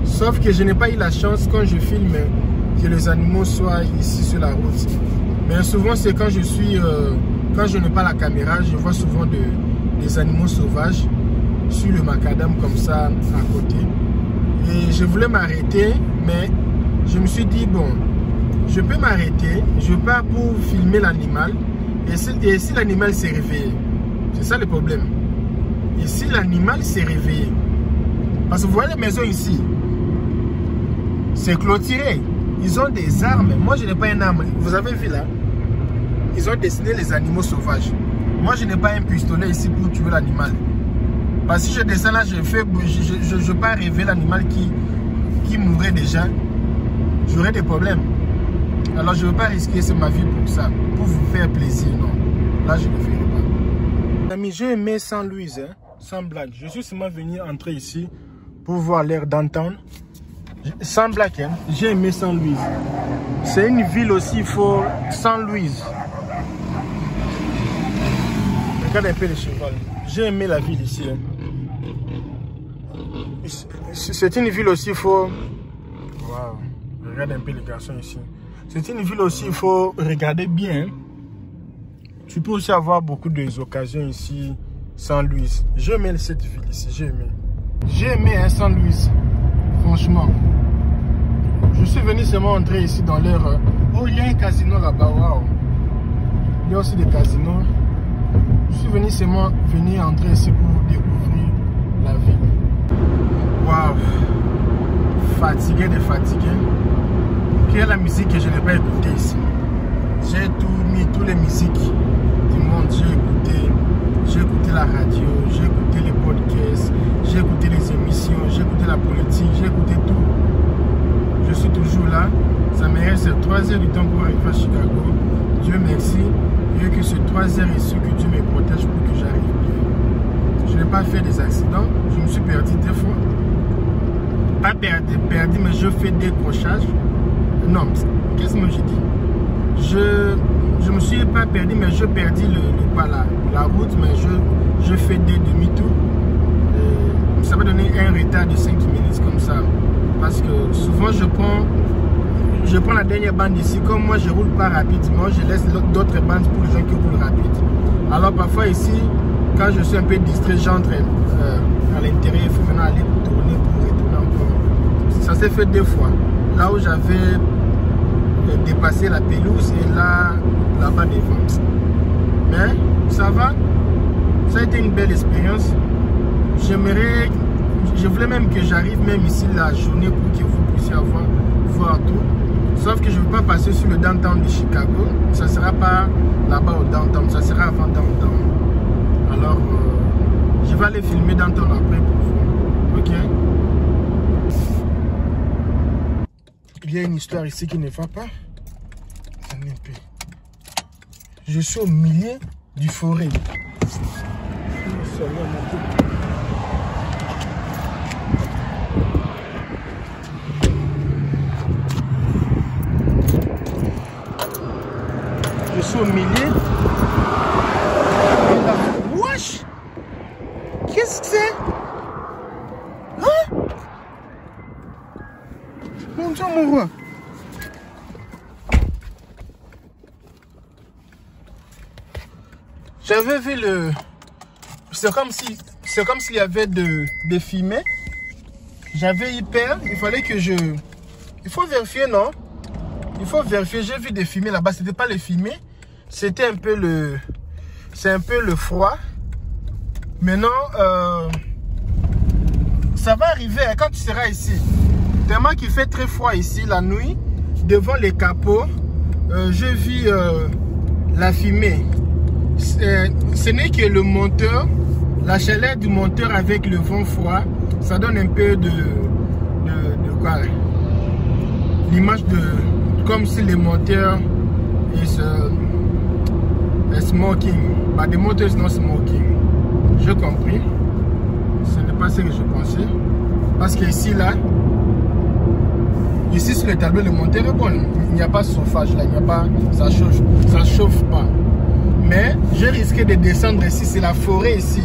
[SPEAKER 2] Sauf que je n'ai pas eu la chance quand je filme que les animaux soient ici sur la route. Mais souvent c'est quand je suis, quand je n'ai pas la caméra, je vois souvent des animaux sauvages sur le macadam comme ça à côté. Et je voulais m'arrêter, mais je me suis dit bon, je peux m'arrêter, je pars pour filmer l'animal. Et si l'animal s'est réveillé, c'est ça le problème. Et si l'animal s'est réveillé, parce que vous voyez les maisons ici, c'est clôturé. Ils ont des armes. Moi, je n'ai pas une arme. Vous avez vu là? Ils ont dessiné les animaux sauvages. Moi, je n'ai pas un pistolet ici pour tuer l'animal. Parce que si je descends là, je ne vais pas réveiller l'animal qui mourrait déjà. J'aurais des problèmes. Alors, je ne veux pas risquer ma vie pour ça. Pour vous faire plaisir, non. Là, je ne le ferai pas. Amis, j'ai aimé Saint-Louis, hein, sans blague. Je suis seulement venu entrer ici pour voir l'air downtown. Sans blague, hein, j'ai aimé Saint-Louis. C'est une ville aussi, il faut Saint-Louis. Regarde un peu les chevaux. J'ai aimé la ville ici. Hein. C'est une ville aussi, il faut... Waouh. Regarde un peu les garçons ici. C'est une ville aussi, il faut regarder bien. Hein. Tu peux aussi avoir beaucoup d'occasions ici, Saint-Louis. J'ai aimé cette ville ici, j'ai aimé. J'ai aimé hein, Saint-Louis, franchement. Je suis venu seulement entrer ici dans leur... Oh, il y a un casino là-bas, waouh. Il y a aussi des casinos. Je suis venu seulement entrer ici pour découvrir la ville. Waouh. Fatigué de fatigué. Quelle est la musique que je n'ai pas écoutée ici? J'ai mis toutes les musiques du monde. J'ai écouté la radio, j'ai écouté les podcasts, j'ai écouté les émissions, j'ai écouté la politique, j'ai écouté tout. Je suis toujours là. Ça me reste 3 heures du temps pour arriver à Chicago. Dieu merci. Et que ces 3 heures ici, que Dieu me protège pour que j'arrive bien. Je n'ai pas fait des accidents. Je me suis perdu 2 fois. Pas perdu, mais je fais des décrochages. Non, qu'est-ce que j'ai dit? Je me suis pas perdu, mais je perdis la route, mais je fais des demi-tours. Ça va donner un retard de 5 minutes comme ça. Parce que souvent je prends la dernière bande ici. Comme moi je roule pas rapidement, je laisse d'autres bandes pour les gens qui roulent rapide. Alors parfois ici, quand je suis un peu distrait, j'entre à l'intérieur, il faut maintenant aller tourner pour retourner encore. Ça s'est fait 2 fois. Là où j'avais dépassé la pelouse et là-bas devant. Mais ça va. Ça a été une belle expérience. Je voulais même que j'arrive même ici la journée pour que vous puissiez voir tout. Sauf que je ne veux pas passer sur le downtown de Chicago. Ça ne sera pas là-bas au downtown, ça sera avant downtown. Alors, je vais aller filmer downtown après pour vous. Ok? Il y a une histoire ici qui ne va pas. Je suis au milieu du forêt. au milieu. Wesh! Qu'est-ce que c'est? Hein? Mon Dieu, mon roi. J'avais vu le... C'est comme s'il y avait des fumées. J'avais eu peur. Il fallait que je... Il faut vérifier, non? Il faut vérifier. J'ai vu des fumées là-bas. C'était pas les fumées. C'était un peu le... C'est un peu le froid. Maintenant, ça va arriver quand tu seras ici. Tellement qu'il fait très froid ici la nuit. Devant les capots, je vis la fumée. Ce n'est que le moteur, la chaleur du moteur avec le vent froid, ça donne un peu de quoi? L'image de comme si le moteur is smoking, but the motor is not smoking. J'ai compris. Ce n'est pas ce que je pensais. Parce que ici là, ici sur le tableau, le moteur est bon. Il n'y a pas de chauffage là, il n'y a pas, ça chauffe pas. Mais j'ai risqué de descendre ici, c'est la forêt ici.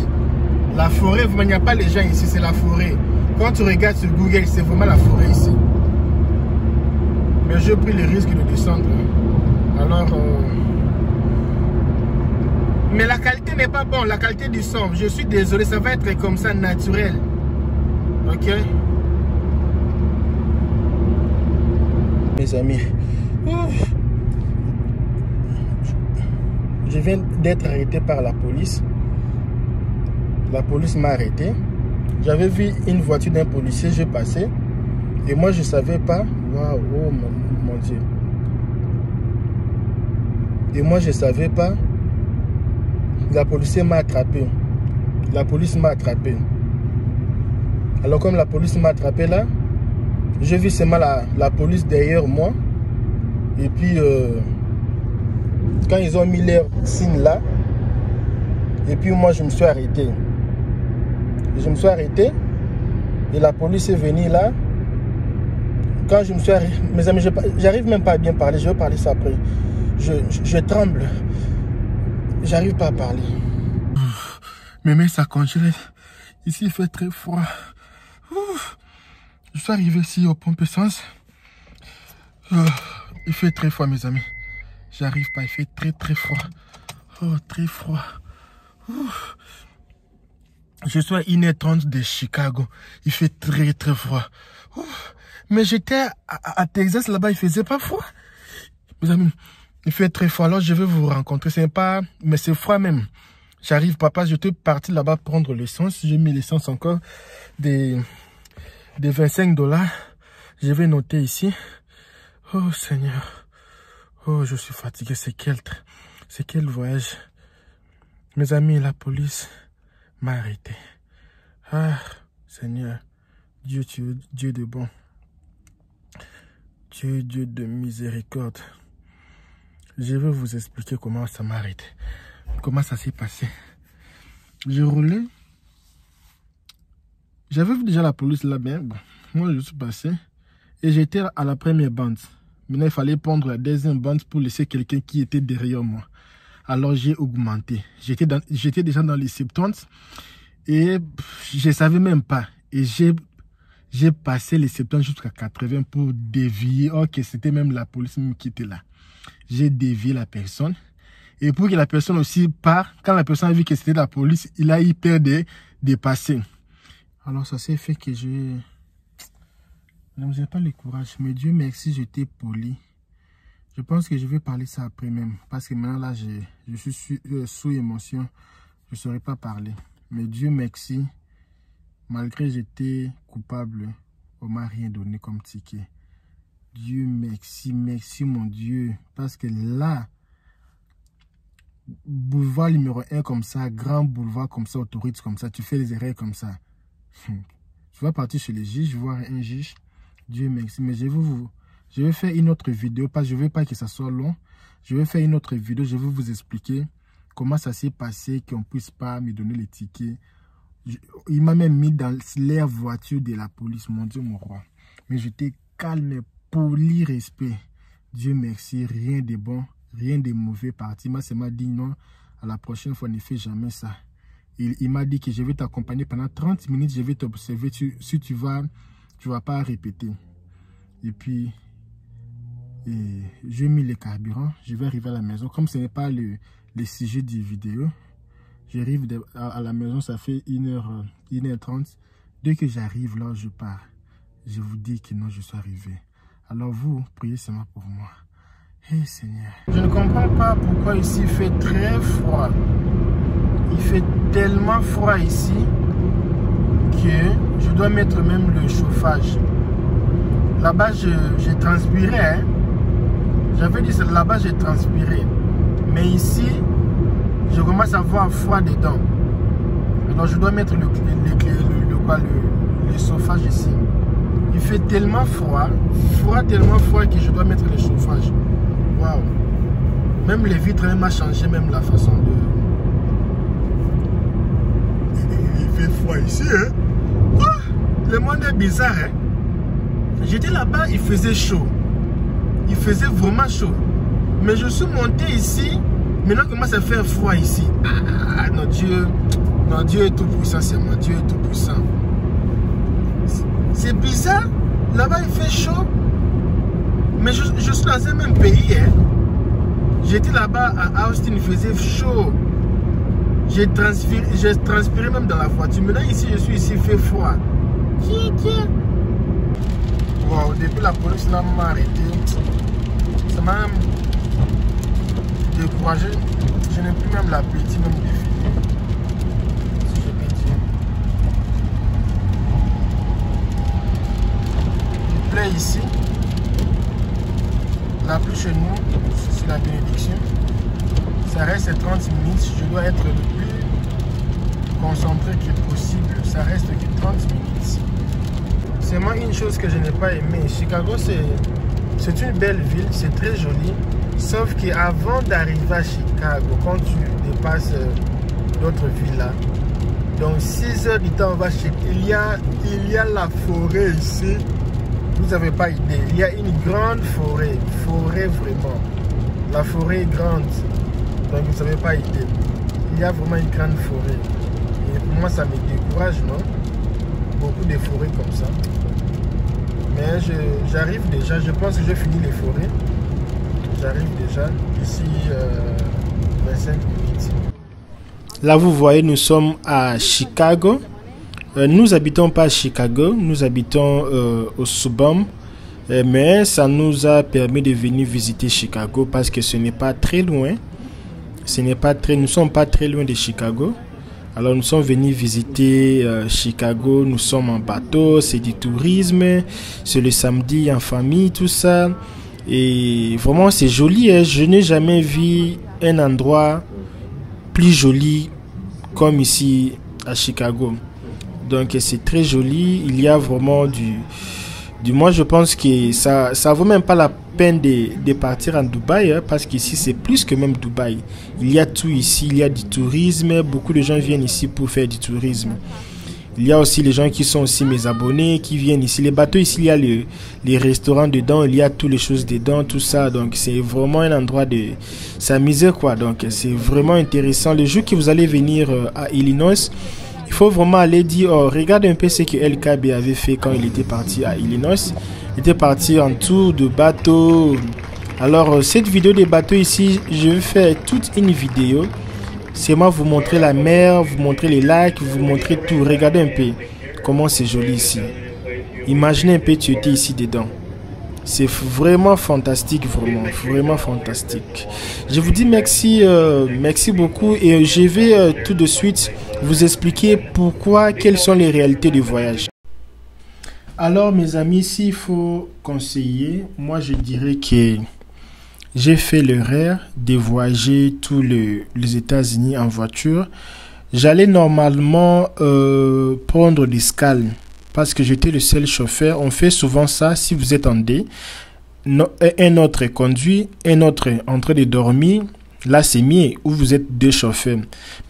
[SPEAKER 2] La forêt, il n'y a pas les gens ici, c'est la forêt. Quand tu regardes sur Google, c'est vraiment la forêt ici. Mais j'ai pris le risque de descendre. Alors, mais la qualité n'est pas bonne, la qualité du son. Je suis désolé, ça va être comme ça, naturel. Ok? Mes amis. Ouf. Je viens d'être arrêté par la police. La police m'a arrêté. J'avais vu une voiture d'un policier, j'ai passé. Et moi, je ne savais pas. Waouh, oh mon Dieu. Et moi, je ne savais pas. La police m'a attrapé. La police m'a attrapé. Alors, comme la police m'a attrapé là, j'ai vu seulement la police derrière moi. Et puis... quand ils ont mis leur signe là, et puis moi je me suis arrêté. Je me suis arrêté et la police est venue là. Quand je me suis arrêté, mes amis, j'arrive même pas à bien parler, je vais parler ça après. Je tremble. J'arrive pas à parler. Mes mains ça congèle. Ici il fait très froid. Je suis arrivé ici au pompe essence. Il fait très froid mes amis. J'arrive pas, il fait très froid. Oh, très froid. Ouf. Je suis à 1h30 de Chicago. Il fait très froid. Ouf. Mais j'étais à Texas, là-bas, il faisait pas froid. Mes amis, il fait très froid. Alors, je vais vous rencontrer. C'est pas... Mais c'est froid même. J'arrive, papa, j'étais parti là-bas prendre l'essence. J'ai mis l'essence encore des $25. Je vais noter ici. Oh, Seigneur. Oh, je suis fatigué. C'est quel voyage. Mes amis, la police m'a arrêté. Ah, Seigneur. Dieu, tu es Dieu de bon. Tu es Dieu de miséricorde. Je vais vous expliquer comment ça m'a arrêté. Comment ça s'est passé. Je roulais. J'avais vu déjà la police là-bas. Bon, moi, je suis passé. Et j'étais à la première bande. Maintenant, il fallait prendre la deuxième bande pour laisser quelqu'un qui était derrière moi. Alors, j'ai augmenté. J'étais déjà dans les 70 et je ne savais même pas. Et j'ai passé les 70 jusqu'à 80 pour dévier. Ok, c'était même la police même qui était là. J'ai dévié la personne. Et pour que la personne aussi part, quand la personne a vu que c'était la police, il a eu peur de passer. Alors, ça s'est fait que je n'ai pas le courage. Mais Dieu merci, j'étais poli. Je pense que je vais parler ça après même. Parce que maintenant, là, je suis sous émotion. Je ne saurais pas parler. Mais Dieu merci. Malgré que j'étais coupable, on ne m'a rien donné comme ticket. Dieu merci, merci mon Dieu. Parce que là, boulevard numéro 1 comme ça, grand boulevard comme ça, autoroute comme ça, tu fais des erreurs comme ça. Tu vas partir chez les juges, voir un juge. Dieu merci. Mais je vais faire une autre vidéo, parce que je ne veux pas que ça soit long. Je vais faire une autre vidéo, je vais vous expliquer comment ça s'est passé, qu'on ne puisse pas me donner les tickets. Il m'a même mis dans l'air voiture de la police, mon Dieu, mon roi. Mais j'étais calme, poli, respect. Dieu merci, rien de bon, Rien de mauvais parti. Moi, c'est m'a dit non, à la prochaine fois, ne fais jamais ça. Il m'a dit que je vais t'accompagner pendant 30 minutes, je vais t'observer si tu vas pas répéter. Et puis, j'ai mis le carburant, je vais arriver à la maison. Comme ce n'est pas le sujet du vidéo, j'arrive à la maison, ça fait 1h30. Dès que j'arrive là, je pars. Je vous dis que non, je suis arrivé. Alors vous, priez seulement pour moi. Hey Seigneur. Je ne comprends pas pourquoi ici il fait très froid. Il fait tellement froid ici que je dois mettre même le chauffage. Là-bas, j'ai transpiré. Hein. J'avais dit là-bas, j'ai transpiré. Mais ici, je commence à avoir froid dedans. Alors, je dois mettre le chauffage ici. Il fait tellement froid que je dois mettre le chauffage. Waouh! Même les vitres, même a changé même la façon de... Il fait froid ici, hein? Ah, le monde est bizarre, hein? J'étais là-bas, il faisait chaud. Il faisait vraiment chaud. Mais je suis monté ici, maintenant il commence à faire froid ici. Ah, notre Dieu est tout puissant, c'est moi. Dieu est tout puissant. C'est bizarre. Là-bas, il fait chaud. Mais je suis dans un même pays, hein? J'étais là-bas à Austin, il faisait chaud. J'ai transpiré même dans la voiture. Maintenant, ici, je suis ici, il fait froid. Tiens. Wow, depuis la police m'a arrêté. Ça m'a même découragé. Je n'ai plus même l'appétit même de filer. Si je peux dire. Il plaît ici. La pluie chez nous, c'est la bénédiction. Ça reste 30 minutes. Je dois être le plus concentré que possible. Ça reste que 30 minutes. C'est moi une chose que je n'ai pas aimé. Chicago, c'est une belle ville, c'est très joli. Sauf qu'avant d'arriver à Chicago, quand tu dépasses d'autres villes là, donc 6 heures du temps, on va chez... Il y a la forêt ici. Vous n'avez pas idée. Il y a une grande forêt. Forêt vraiment. La forêt est grande. Donc vous n'avez pas idée. Il y a vraiment une grande forêt. Et pour moi, ça me décourage, non? Beaucoup de forêts comme ça. Mais j'arrive déjà. Je pense que j'ai fini les forêts. J'arrive déjà. Ici, 25 minutes.
[SPEAKER 1] Là, vous voyez, nous sommes à Chicago. Nous habitons pas à Chicago, nous habitons au suburb, mais ça nous a permis de venir visiter Chicago parce que ce n'est pas très loin. Nous ne sommes pas très loin de Chicago. Alors nous sommes venus visiter Chicago, nous sommes en bateau, c'est du tourisme, c'est le samedi en famille, tout ça. Et vraiment c'est joli, hein? Je n'ai jamais vu un endroit plus joli comme ici à Chicago. Donc c'est très joli, il y a vraiment moi je pense que ça vaut même pas la peine de partir en Dubaï, hein, parce qu'ici c'est plus que même Dubaï. Il y a tout ici, il y a du tourisme, beaucoup de gens viennent ici pour faire du tourisme. Il y a aussi les gens qui sont aussi mes abonnés, qui viennent ici. Les bateaux ici, il y a les restaurants dedans, il y a toutes les choses dedans, tout ça. Donc c'est vraiment un endroit de s'amuser quoi. Donc c'est vraiment intéressant. Le jour que vous allez venir à Illinois, il faut vraiment aller dire, oh, regarde un peu ce que LKB avait fait quand il était parti à Illinois. Il était parti en tour de bateau. Alors, cette vidéo des bateaux ici, je vais faire toute une vidéo. C'est moi vous montrer la mer, vous montrer les lacs, vous montrer tout. Regardez un peu comment c'est joli ici. Imaginez un peu tu étais ici dedans. C'est vraiment fantastique, vraiment fantastique. Je vous dis merci, merci beaucoup et je vais tout de suite vous expliquer quelles sont les réalités du voyage. Alors mes amis, s'il faut conseiller, moi je dirais que j'ai fait l'erreur de voyager tous les États-Unis en voiture. J'allais normalement prendre l'escale. Parce que j'étais le seul chauffeur. On fait souvent ça si vous êtes en D. Un autre conduit, un autre en train de dormir. Là, c'est mieux où vous êtes deux chauffeurs.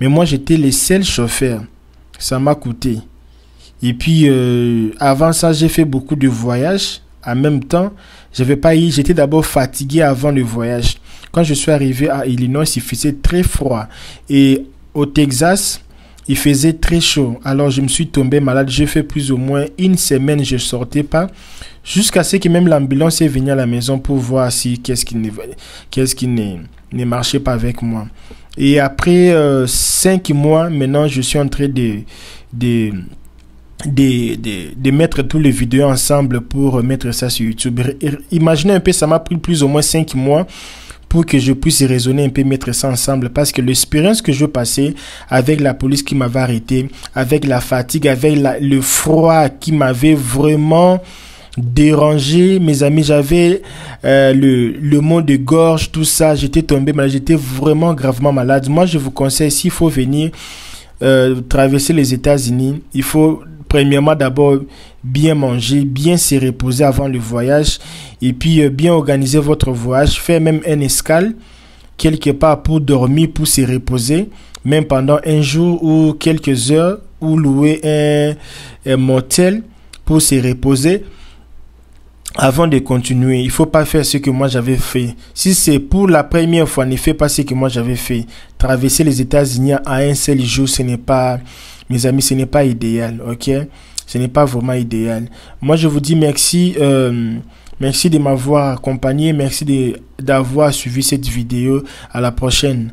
[SPEAKER 1] Mais moi, j'étais le seul chauffeur. Ça m'a coûté. Et puis, avant ça, j'ai fait beaucoup de voyages. En même temps, j'étais d'abord fatigué avant le voyage. quand je suis arrivé à Illinois, il faisait très froid. Et au Texas, il faisait très chaud. Alors, je me suis tombé malade. J'ai fait plus ou moins une semaine, je ne sortais pas. Jusqu'à ce que même l'ambulance est venue à la maison pour voir si qu'est-ce qui ne marchait pas avec moi. Et après 5 mois, maintenant, je suis en train de mettre tous les vidéos ensemble pour mettre ça sur YouTube. Imaginez un peu, ça m'a pris plus ou moins 5 mois pour que je puisse raisonner un peu, mettre ça ensemble, parce que l'expérience que je passais avec la police qui m'avait arrêté, avec la fatigue, avec le froid qui m'avait vraiment dérangé, mes amis, j'avais le mot de gorge, tout ça, j'étais tombé malade, j'étais vraiment gravement malade. Moi, je vous conseille, s'il faut venir traverser les États-Unis, il faut premièrement d'abord bien manger, bien se reposer avant le voyage, et puis bien organiser votre voyage, faire même une escale quelque part pour dormir, pour se reposer, même pendant un jour ou quelques heures, ou louer un motel pour se reposer avant de continuer. Il faut pas faire ce que moi j'avais fait. Si c'est pour la première fois, ne faites pas ce que moi j'avais fait. Traverser les États-Unis à un seul jour, ce n'est pas, mes amis, ce n'est pas idéal, ok? Ce n'est pas vraiment idéal. Moi, je vous dis merci. Merci de m'avoir accompagné. Merci d'avoir suivi cette vidéo. À la prochaine.